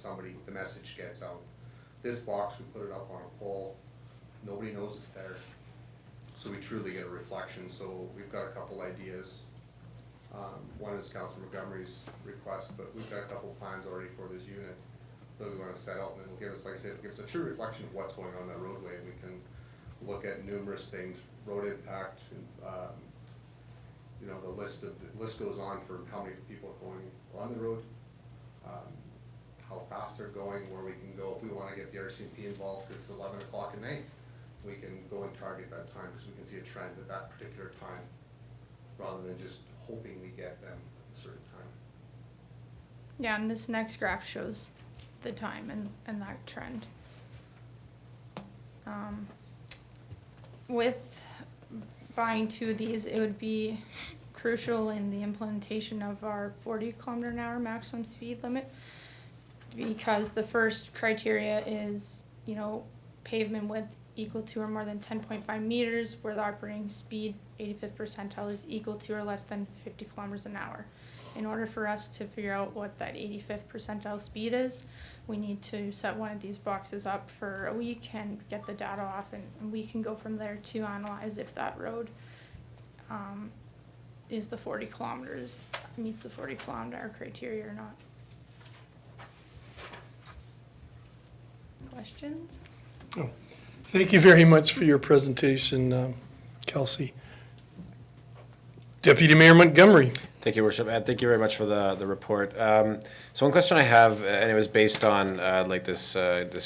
the message gets out. This box, we put it up on a pole, nobody knows it's there. So we truly get a reflection, so we've got a couple ideas. One is Councilor Montgomery's request, but we've got a couple plans already for this unit that we want to set out, and it'll give us, like I said, it'll give us a true reflection of what's going on that roadway, and we can look at numerous things, road impact, and, you know, the list goes on for how many people are going on the road, how fast they're going, where we can go. If we want to get the RCMP involved because it's 11 o'clock at night, we can go and target that time because we can see a trend at that particular time, rather than just hoping we get them at a certain time. Yeah, and this next graph shows the time and that trend. With buying 2 of these, it would be crucial in the implementation of our 40 kilometer an hour maximum speed limit, because the first criteria is, you know, pavement width equal to or more than 10.5 meters, where the operating speed 85th percentile is equal to or less than 50 kilometers an hour. In order for us to figure out what that 85th percentile speed is, we need to set one of these boxes up for a week and get the data off, and we can go from there to analyze if that road is the 40 kilometers, meets the 40 kilometer criteria or not. Questions? Oh, thank you very much for your presentation, Kelsey. Deputy Mayor Montgomery. Thank you, Worship, and thank you very much for the report. So one question I have, and it was based on like this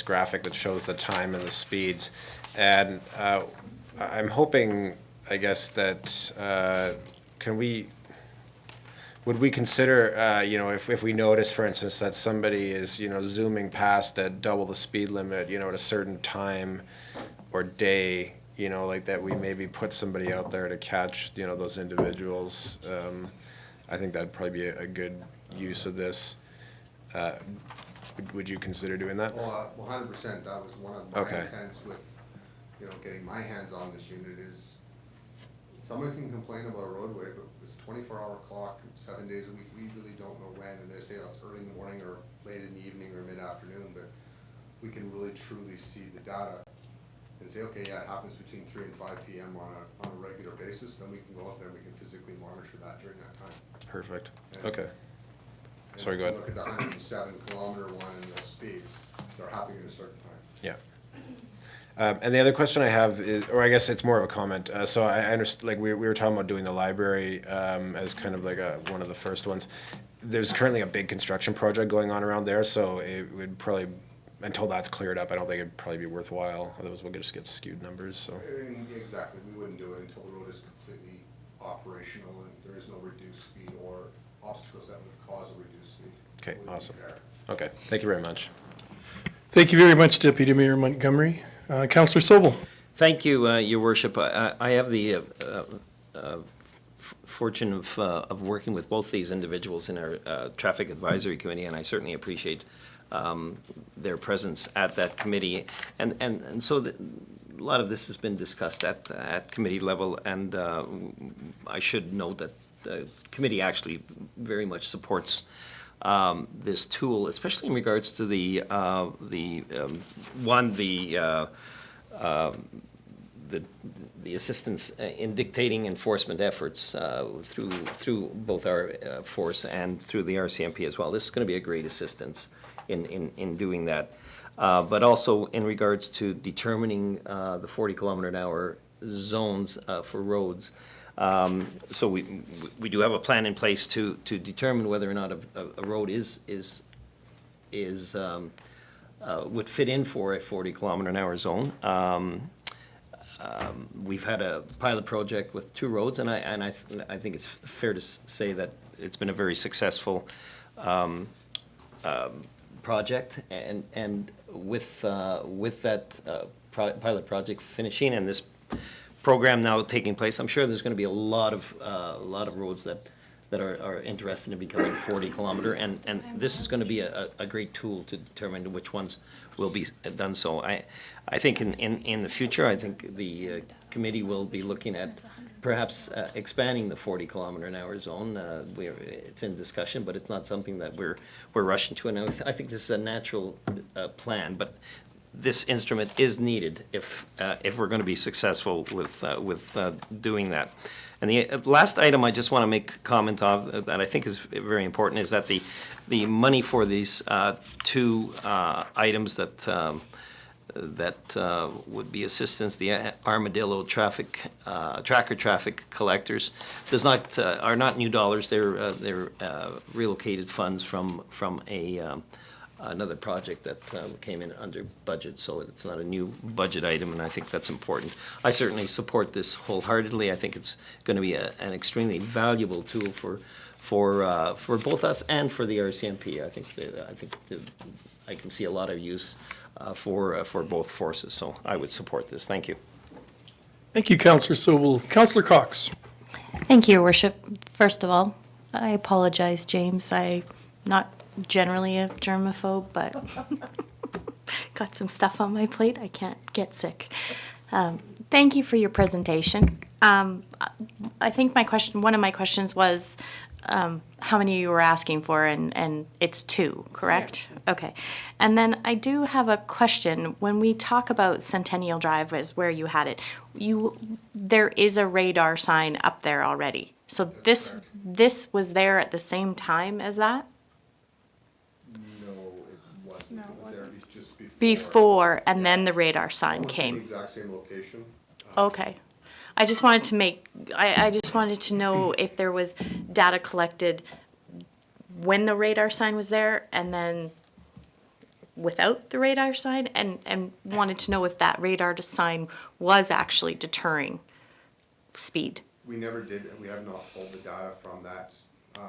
graphic that shows the time and the speeds, and I'm hoping, I guess, that would we consider, you know, if we notice, for instance, that somebody is, you know, zooming past at double the speed limit, you know, at a certain time or day, you know, like that we maybe put somebody out there to catch, you know, those individuals. I think that'd probably be a good use of this. Would you consider doing that? Well, 100%, that was one of my Okay. intents with, you know, getting my hands on this unit is, someone can complain about a roadway, but it's 24-hour clock, 7 days a week, we really don't know when, and they say, oh, it's early in the morning or late in the evening or mid-afternoon, but we can really truly see the data and say, okay, yeah, it happens between 3 and 5 p.m. on a regular basis, then we can go out there and we can physically monitor that during that time. Perfect. And- Okay. And Sorry, go if ahead. you look at the 107 kilometer one and the speeds, they're happening at a certain time. Yeah. And the other question I have is, or I guess it's more of a comment. So I understand, like we were talking about doing the library as kind of like one of the first ones. There's currently a big construction project going on around there, so it would probably, until that's cleared up, I don't think it'd probably be worthwhile. Otherwise, we'll just get skewed numbers. So. Exactly, we wouldn't do it until the road is completely operational and there is no reduced speed or obstacles that would cause a reduced speed. Okay, It would be awesome. fair. Okay, thank you very much. Thank you very much, Deputy Mayor Montgomery. Councillor Sobel. Thank you, Your Worship. I have the fortune of working with both these individuals in our Traffic Advisory Committee, and I certainly appreciate their presence at that committee. And so a lot of this has been discussed at committee level, and I should note that the committee actually very much supports this tool, especially in regards to the assistance in dictating enforcement efforts through both our force and through the RCMP as well. This is going to be a great assistance in doing that. But also in regards to determining the 40-kilometer-an-hour zones for roads. So we do have a plan in place to determine whether or not a road would fit in for a 40-kilometer-an-hour zone. We've had a pilot project with 2 roads, and I think it's fair to say that it's been a very successful project. And with that pilot project finishing and this program now taking place, I'm sure there's going to be a lot of roads that are interested in becoming 40-kilometer, and this is going to be a great tool to determine which ones will be done so. I think in the future, I think the committee will be looking at perhaps expanding the 40-kilometer-an-hour zone. It's in discussion, but it's not something that we're rushing to. And I think this is a natural plan, but this instrument is needed if we're going to be successful with doing that. And the last item I just want to make comment of that I think is very important is that the money for these 2 items that would be assistance, the Armadillo tracker traffic collectors, are not new dollars. They're relocated funds from another project that came in under budget, so it's not a new budget item, and I think that's important. I certainly support this wholeheartedly. I think it's going to be an extremely valuable tool for both us and for the RCMP. I think I can see a lot of use for both forces, so I would support this. Thank you. Thank you, Councillor Sobel. Councillor Cox. Thank you, Your Worship. First of all, I apologize, James. I'm not generally a germaphobe, but got some stuff on my plate. I can't get sick. Thank you for your presentation. I think one of my questions was how many you were asking for, and it's 2, correct? Yeah. Okay. And then I do have a question. When we talk about Centennial Drive as where you had it, there is a radar sign up there already. So this was there at the same time as that? No, it wasn't. It was there just before. Before, and then the radar sign Almost came. the exact same location. Okay. I just wanted to make, I just wanted to know if there was data collected when the radar sign was there and then without the radar sign, and wanted to know if that radar sign was actually deterring speed. We never did, we have not pulled the data from that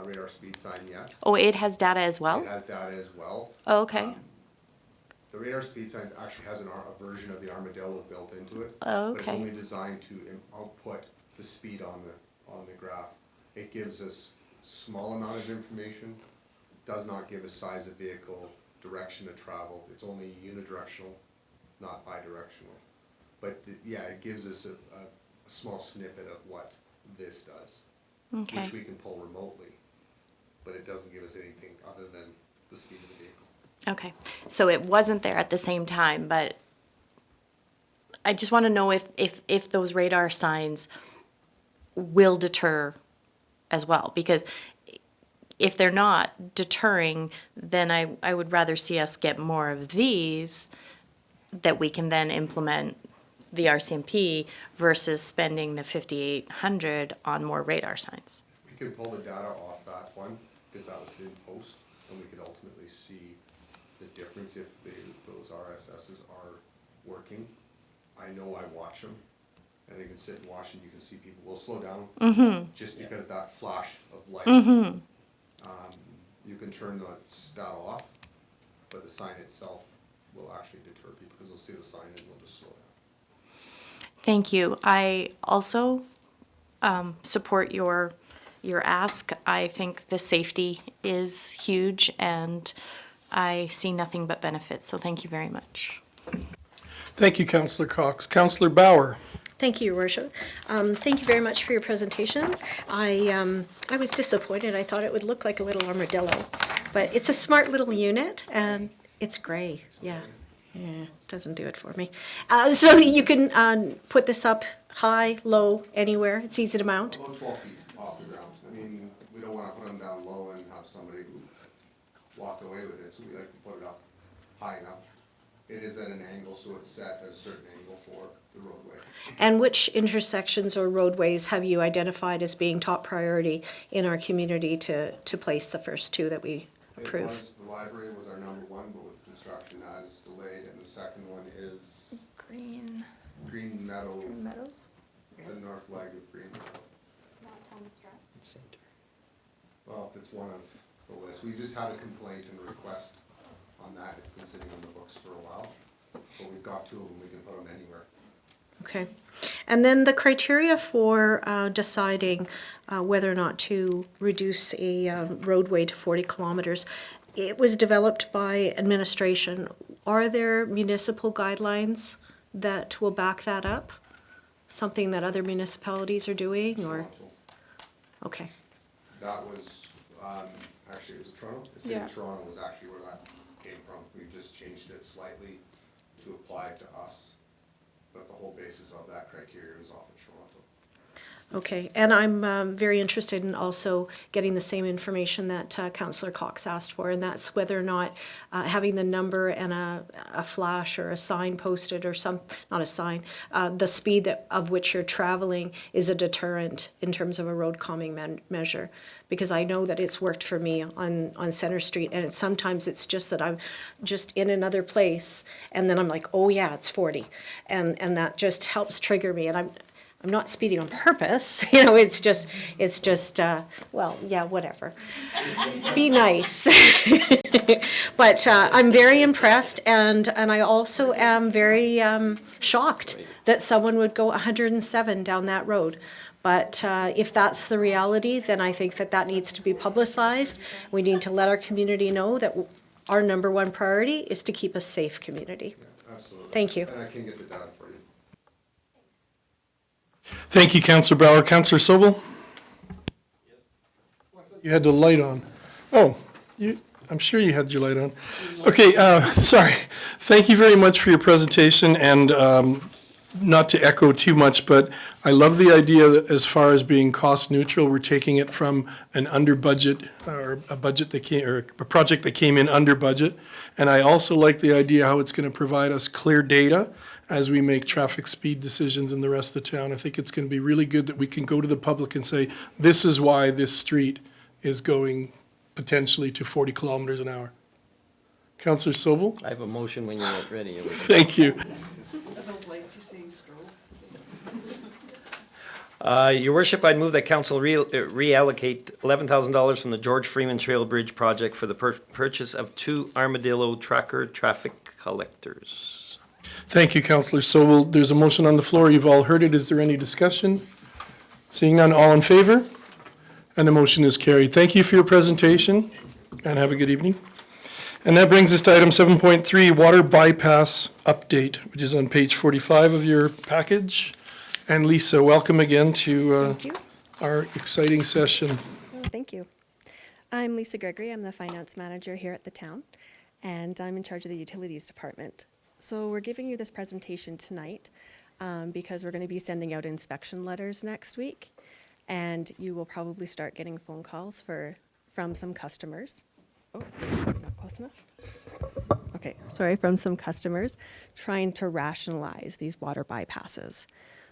radar speed sign yet. Oh, it has data as well? It has data as well. Oh, okay. The radar speed signs actually has a version of the armadillo built into it. Oh, But it's okay. only designed to output the speed on the graph. It gives us small amount of information, does not give us size of vehicle, direction of travel. It's only unidirectional, not bidirectional. But yeah, it gives us a small snippet of what this does, Okay. which we can pull remotely. But it doesn't give us anything other than the speed of the vehicle. Okay, so it wasn't there at the same time, but I just want to know if those radar signs will deter as well, because if they're not deterring, then I would rather see us get more of these that we can then implement the RCMP versus spending the 5,800 on more radar signs. We could pull the data off that one, because that was in post, and we could ultimately see the difference if those RSSs are working. I know I watch them, and you can sit and watch and you can see people will slow down, just because that flash of light. You can turn that off, but the sign itself will actually deter people, because they'll see the sign and they'll just slow down. Thank you. I also support your ask. I think the safety is huge, and I see nothing but benefits, so thank you very much. Thank you, Councillor Cox. Councillor Bauer. Thank you, Your Worship. Thank you very much for your presentation. I was disappointed. I thought it would look like a little armadillo, but it's a smart little unit, and it's gray. Yeah, doesn't do it for me. So you can put this up high, low, anywhere. It's easy to mount. About 12 feet off the ground. I mean, we don't want to put them down low and have somebody who walk away with it, so we like to put it up high enough. It is at an angle, so it's set at a certain angle for the roadway. And which intersections or roadways have you identified as being top priority in our community to place the first two that we approve? The library was our number one, but with construction that is delayed, and the second one is Green Meadows, the north leg of Green Meadow. Well, it's one of the list. We just had a complaint and a request on that. It's been sitting on the books for a while, but we've got two of them. We can put them anywhere. Okay. And then the criteria for deciding whether or not to reduce a roadway to 40 kilometers, it was developed by administration. Are there municipal guidelines that will back that up? Something that other municipalities are doing, or? Okay. That was, actually, it was Toronto. The city of Toronto was actually where that came from. We just changed it slightly to apply it to us. But the whole basis of that criteria is off of Toronto. Okay, and I'm very interested in also getting the same information that Councillor Cox asked for, and that's whether or not having the number and a flash or a sign posted or not a sign, the speed of which you're traveling is a deterrent in terms of a road calming measure. Because I know that it's worked for me on Center Street, and sometimes it's just that I'm just in another place, and then I'm like, oh yeah, it's 40, and that just helps trigger me, and I'm not speeding on purpose, it's just, well, yeah, whatever. Be nice. But I'm very impressed, and I also am very shocked that someone would go 107 down that road. But if that's the reality, then I think that needs to be publicized. We need to let our community know that our number one priority is to keep a safe community. Yeah, absolutely. Thank you. And I can get the data for you. Thank you, Councillor Bauer. Councillor Sobel? You had the light on. Oh, I'm sure you had your light on. Okay, sorry. Thank you very much for your presentation, and not to echo too much, but I love the idea that as far as being cost neutral, we're taking it from an under budget or a budget that came, or a project that came in under budget. And I also like the idea how it's going to provide us clear data as we make traffic speed decisions in the rest of the town. I think it's going to be really good that we can go to the public and say, this is why this street is going potentially to 40 kilometers an hour. Councillor Sobel? I have a motion when you're ready. Your worship. Thank you. Are those lights you're seeing strobe? Your worship, I'd move that council reallocate $11,000 from the George Freeman Trail Bridge project for the purchase of 2 Armadillo tracker traffic collectors. Thank you, Councillor Sobel. There's a motion on the floor. You've all heard it. Is there any discussion? Seeing none, all in favor? And the motion is carried. Thank you for your presentation, and have a good evening. And that brings us to item 7.3, water bypass update, which is on page 45 of your package. And Lisa, welcome again to Thank you. our exciting session. Oh, thank you. I'm Lisa Gregory. I'm the finance manager here at the town, and I'm in charge of the utilities department. So we're giving you this presentation tonight because we're going to be sending out inspection letters next week, and you will probably start getting phone calls from some customers. Oh, not close enough. Okay, sorry, from some customers trying to rationalize these water bypasses.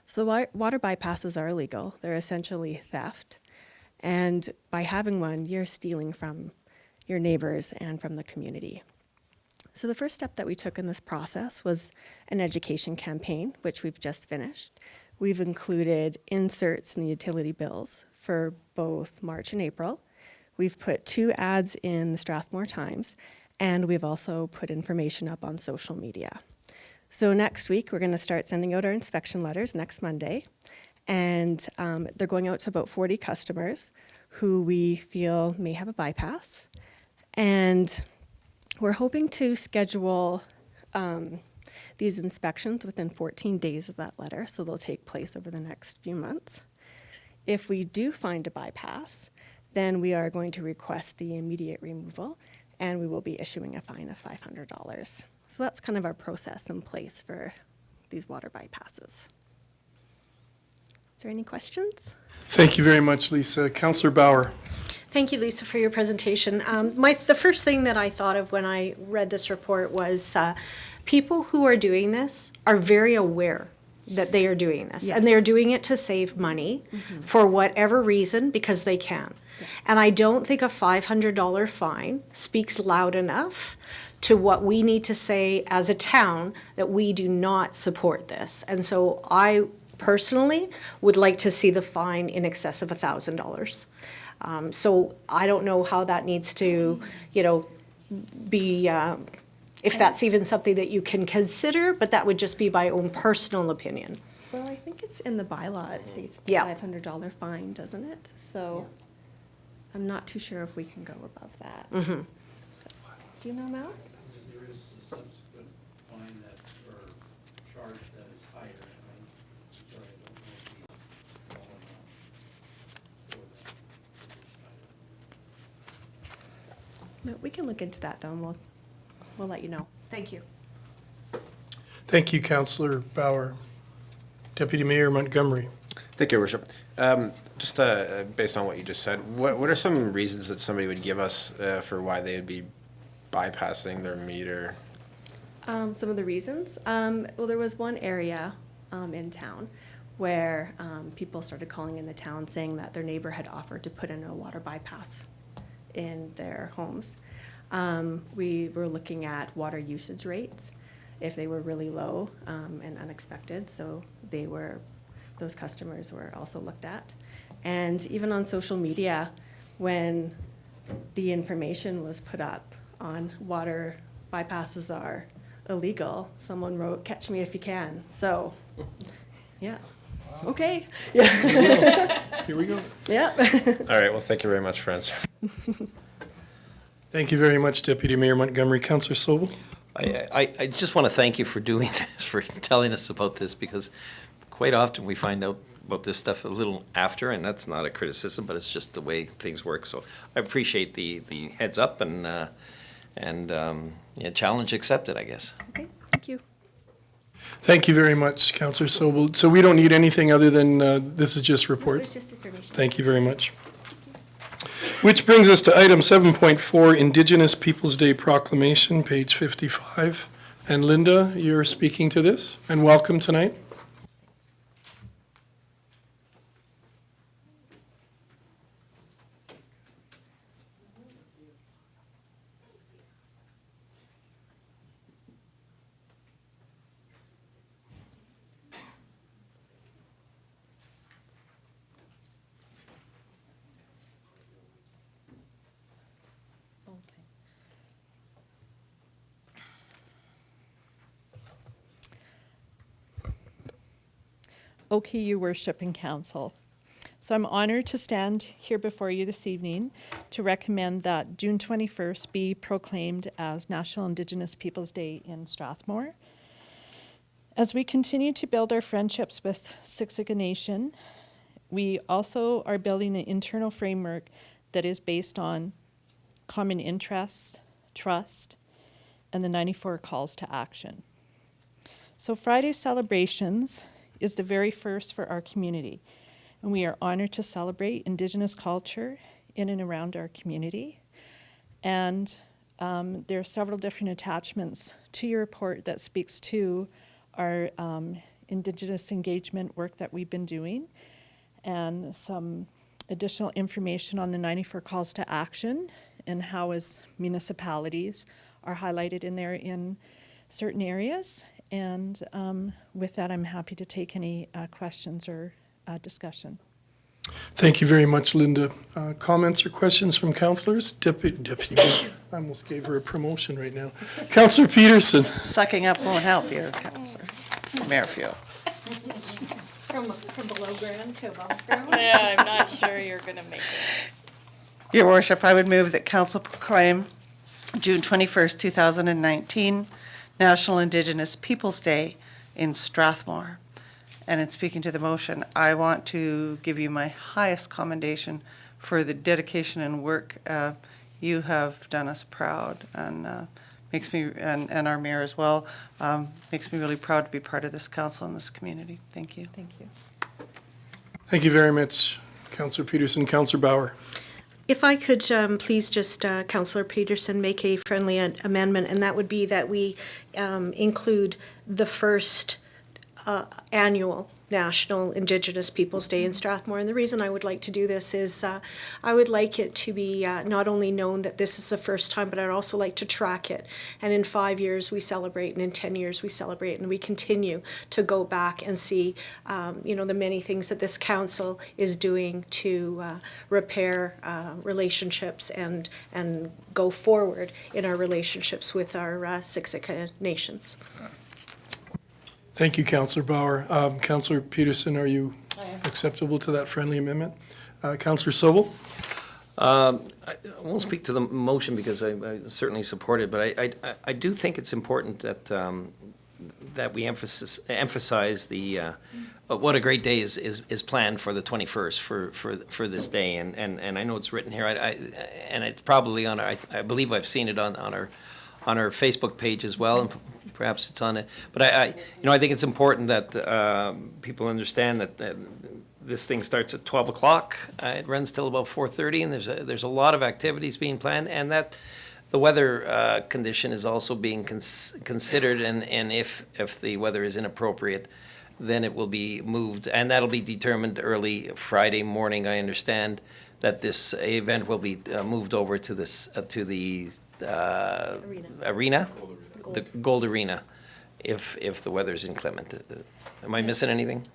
So the water bypasses are illegal. They're essentially theft. And by having one, you're stealing from your neighbors and from the community. So the first step that we took in this process was an education campaign, which we've just finished. We've included inserts in the utility bills for both March and April. We've put 2 ads in the Strathmore Times, and we've also put information up on social media. So next week, we're going to start sending out our inspection letters next Monday, and they're going out to about 40 customers who we feel may have a bypass. And we're hoping to schedule these inspections within 14 days of that letter, so they'll take place over the next few months. If we do find a bypass, then we are going to request the immediate removal, and we will be issuing a fine of $500. So that's kind of our process in place for these water bypasses. Is there any questions? Thank you very much, Lisa. Councillor Bauer. Thank you, Lisa, for your presentation. The first thing that I thought of when I read this report was people who are doing this are very aware that they are doing this. Yes. And they're doing it to save money for whatever reason, because they can. Yes. And I don't think a $500 fine speaks loud enough to what we need to say as a town, that we do not support this. And so I personally would like to see the fine in excess of $1,000. So I don't know how that needs to, be, if that's even something that you can consider, but that would just be my own personal opinion. Well, I think it's in the bylaw. It states Yeah. $500 fine, doesn't it? So I'm not too sure if we can go above that. Mm-hmm. Do you know, Mal? There is a subsequent fine that, or charge that is higher, and I'm sorry, I don't know the dollar amount for that. No, we can look into that though, and we'll let you know. Thank you. Thank you, Councillor Bauer. Deputy Mayor Montgomery. Thank you, Your Worship. Just based on what you just said, what are some reasons that somebody would give us for why they would be bypassing their meter? Some of the reasons. Well, there was one area in town where people started calling in the town saying that their neighbor had offered to put in a water bypass in their homes. We were looking at water usage rates, if they were really low and unexpected, so those customers were also looked at. And even on social media, when the information was put up on water bypasses are illegal, someone wrote, "Catch me if you can." So, yeah. Okay. Yeah. Here we go. Yeah. All right, well, thank you very much for answering. Thank you very much, Deputy Mayor Montgomery. Councillor Sobel. I just want to thank you for doing this, for telling us about this, because quite often we find out about this stuff a little after, and that's not a criticism, but it's just the way things work. So I appreciate the heads up and challenge accepted, I guess. Okay, thank you. Thank you very much, Councillor Sobel. So we don't need anything other than, this is just report? It's just information. Thank you very much. Which brings us to item 7.4, Indigenous Peoples' Day Proclamation, page 55. And Linda, you're speaking to this, and welcome tonight. Okay, Your Worship and Council. So I'm honored to stand here before you this evening to recommend that June 21st be proclaimed as National Indigenous Peoples' Day in Strathmore. As we continue to build our friendships with Siksika Nation, we also are building an internal framework that is based on common interests, trust, and the 94 calls to action. So Friday's celebrations is the very first for our community, and we are honored to celebrate Indigenous culture in and around our community. And there are several different attachments to your report that speaks to our Indigenous engagement work that we've been doing, and some additional information on the 94 calls to action and how as municipalities are highlighted in there in certain areas. And with that, I'm happy to take any questions or discussion. Thank you very much, Linda. Comments or questions from councillors? Deputy, I almost gave her a promotion right now. Councillor Peterson. Sucking up won't help you, Councillor Merrifield. From below ground to above ground? Yeah, I'm not sure you're going to make it. Your Worship, I would move that council proclaim June 21st, 2019, National Indigenous Peoples' Day in Strathmore. And in speaking to the motion, I want to give you my highest commendation for the dedication and work. You have done us proud, and makes me, and our mayor as well, makes me really proud to be part of this council and this community. Thank you. Thank you. Thank you very much, Councillor Peterson. Councillor Bauer. If I could please just, Councillor Peterson, make a friendly amendment, and that would be that we include the first annual National Indigenous Peoples' Day in Strathmore. And the reason I would like to do this is I would like it to be not only known that this is the first time, but I'd also like to track it. And in 5 years we celebrate, and in 10 years we celebrate, and we continue to go back and see, the many things that this council is doing to repair relationships and go forward in our relationships with our Siksika nations. Thank you, Councillor Bauer. Councillor Peterson, are you acceptable to that friendly amendment? Councillor Sobel? I won't speak to the motion because I certainly support it, but I do think it's important that that we emphasize the what a great day is planned for the 21st for this day, and I know it's written here. And it's probably on our, I believe I've seen it on our Facebook page as well, and perhaps it's on it. But I think it's important that people understand that this thing starts at 12 o'clock. It runs till about 4:30, and there's a lot of activities being planned, and that the weather condition is also being considered, and if the weather is inappropriate, then it will be moved, and that'll be determined early Friday morning. I understand that this event will be moved over to the arena, the Gold Arena, if the weather's inclement. Am I missing anything?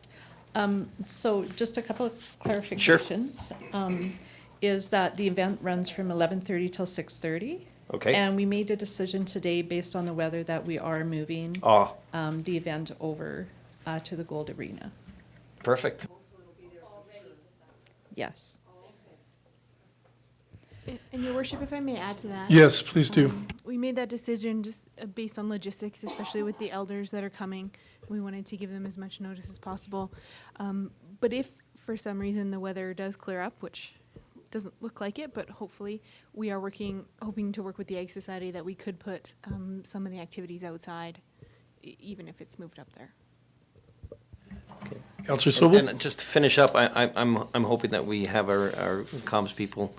So just a couple of clarifications. Sure. Is that the event runs from 11:30 till 6:30. Okay. And we made a decision today based on the weather that we are moving the event over to the Gold Arena. Perfect. Yes. And Your Worship, if I may add to that. Yes, please do. We made that decision just based on logistics, especially with the elders that are coming. We wanted to give them as much notice as possible. But if for some reason the weather does clear up, which doesn't look like it, but hopefully we are hoping to work with the Ag Society that we could put some of the activities outside even if it's moved up there. Councillor Sobel? And just to finish up, I'm hoping that we have our comms people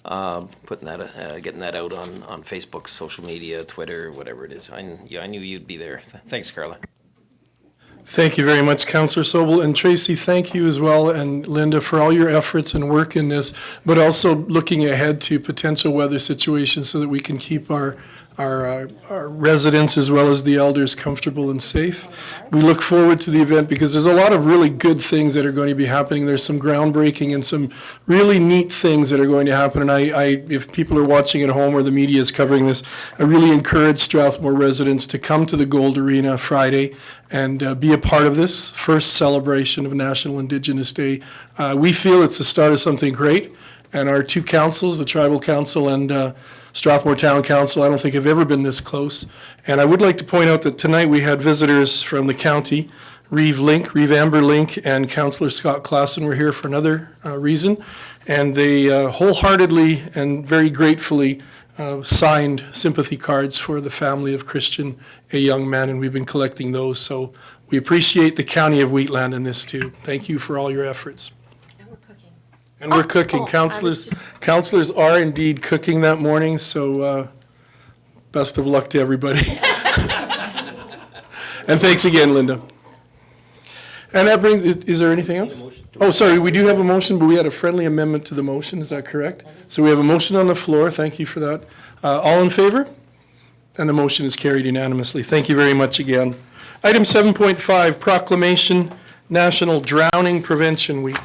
putting that, getting that out on Facebook, social media, Twitter, whatever it is. I knew you'd be there. Thanks, Carla. Thank you very much, Councillor Sobel. And Tracy, thank you as well, and Linda, for all your efforts and work in this, but also looking ahead to potential weather situations so that we can keep our residents as well as the elders comfortable and safe. We look forward to the event because there's a lot of really good things that are going to be happening. There's some groundbreaking and some really neat things that are going to happen. And if people are watching at home or the media is covering this, I really encourage Strathmore residents to come to the Gold Arena Friday and be a part of this first celebration of National Indigenous Day. We feel it's the start of something great, and our two councils, the Tribal Council and Strathmore Town Council, I don't think have ever been this close. And I would like to point out that tonight we had visitors from the county. Reeve Amber Link, and Councillor Scott Klassen were here for another reason. And they wholeheartedly and very gratefully signed sympathy cards for the family of Christian, a young man, and we've been collecting those. So we appreciate the County of Wheatland in this too. Thank you for all your efforts. And we're cooking. Councillors are indeed cooking that morning, so best of luck to everybody. And thanks again, Linda. And that brings, is there anything else? Oh, sorry, we do have a motion, but we had a friendly amendment to the motion, is that correct? So we have a motion on the floor, thank you for that. All in favor? And the motion is carried unanimously. Thank you very much again. Item 7.5, Proclamation National Drowning Prevention Week.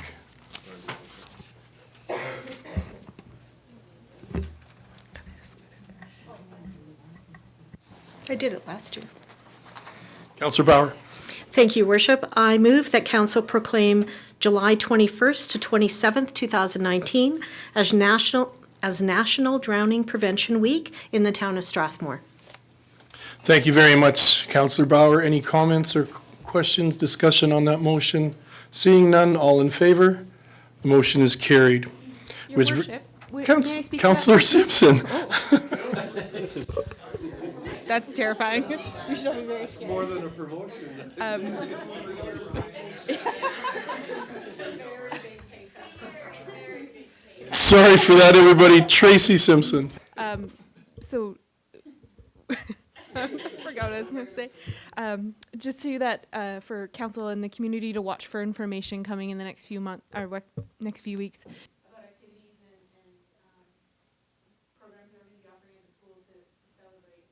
I did it last year. Councillor Bauer. Thank you, Worship. I move that Council proclaim July 21st to 27th, 2019 as National Drowning Prevention Week in the town of Strathmore. Thank you very much, Councillor Bauer. Any comments or questions, discussion on that motion? Seeing none, all in favor? The motion is carried. Your Worship, may I speak to Councillor that? Simpson. That's terrifying. You should all be very scared. More than a promotion. Sorry for that, everybody. Tracy Simpson. So, I forgot what I was going to say. Just so that for council and the community to watch for information coming in the next few months or next few weeks. About activities and programs that we're going to be offering at the pool to celebrate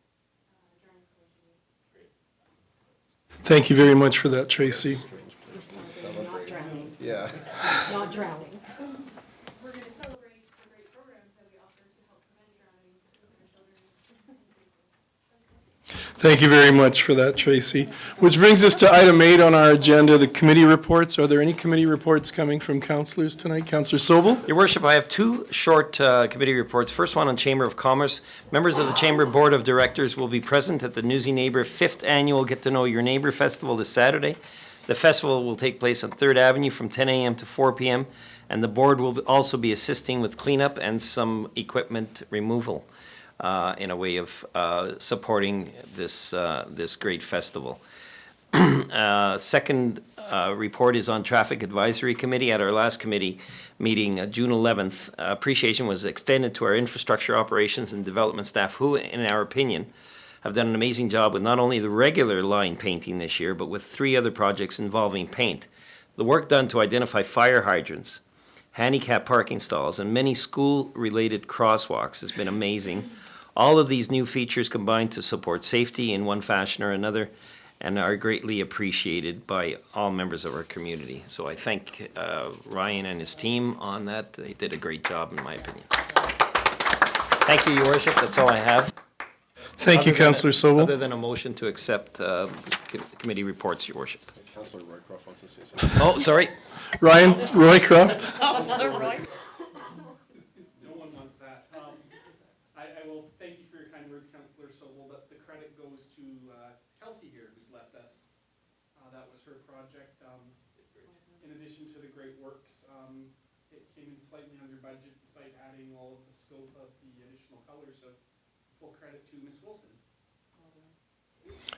Drowning Prevention Week. Great. Thank you very much for that, Tracy. Not drowning. Yeah. Not drowning. We're going to celebrate the great programs that we offer to help prevent drowning in our children and citizens. Thank you very much for that, Tracy. Which brings us to item 8 on our agenda, the committee reports. Are there any committee reports coming from councillors tonight? Councillor Sobel? Your Worship, I have two short committee reports. First one on Chamber of Commerce. Members of the Chamber Board of Directors will be present at the Newsy Neighbour 5th Annual Get to Know Your Neighbour Festival this Saturday. The festival will take place on 3rd Avenue from 10 a.m. to 4 p.m., and the board will also be assisting with cleanup and some equipment removal in a way of supporting this great festival. Second report is on Traffic Advisory Committee. At our last committee meeting, June 11th, appreciation was extended to our infrastructure operations and development staff who, in our opinion, have done an amazing job with not only the regular line painting this year, but with 3 other projects involving paint. The work done to identify fire hydrants, handicap parking stalls, and many school-related crosswalks has been amazing. All of these new features combine to support safety in one fashion or another and are greatly appreciated by all members of our community. So I thank Ryan and his team on that. They did a great job, in my opinion. Thank you, Your Worship. That's all I have. Thank you, Councillor Sobel. Other than a motion to accept committee reports, Your Worship. Councillor Roycroft wants to say something. Oh, sorry. Ryan Roycroft? No one wants that. I will thank you for your kind words, Councillor Sobel, but the credit goes to Kelsey here, who's left us. That was her project. In addition to the great works, it came in slightly under budget, despite adding all of the scope of the additional colors. So full credit to Ms. Wilson.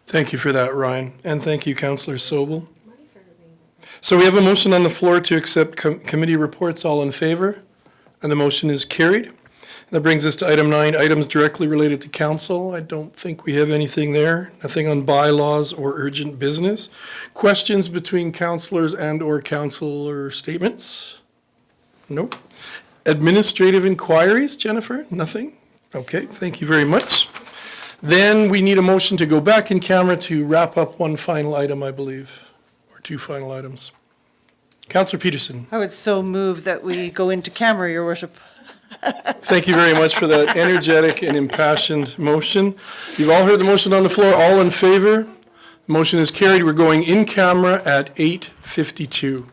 Thank you for that, Ryan, and thank you, Councillor Sobel. So we have a motion on the floor to accept committee reports. All in favor? And the motion is carried. That brings us to item 9, items directly related to council. I don't think we have anything there. Nothing on bylaws or urgent business. Questions between councillors and/or councillor statements? Nope. Administrative inquiries, Jennifer? Nothing? Okay, thank you very much. Then we need a motion to go back in camera to wrap up one final item, I believe, or 2 final items. Councillor Peterson. I would so move that we go into camera, Your Worship. Thank you very much for that energetic and impassioned motion. You've all heard the motion on the floor. All in favor? The motion is carried. We're going in camera at 8:52.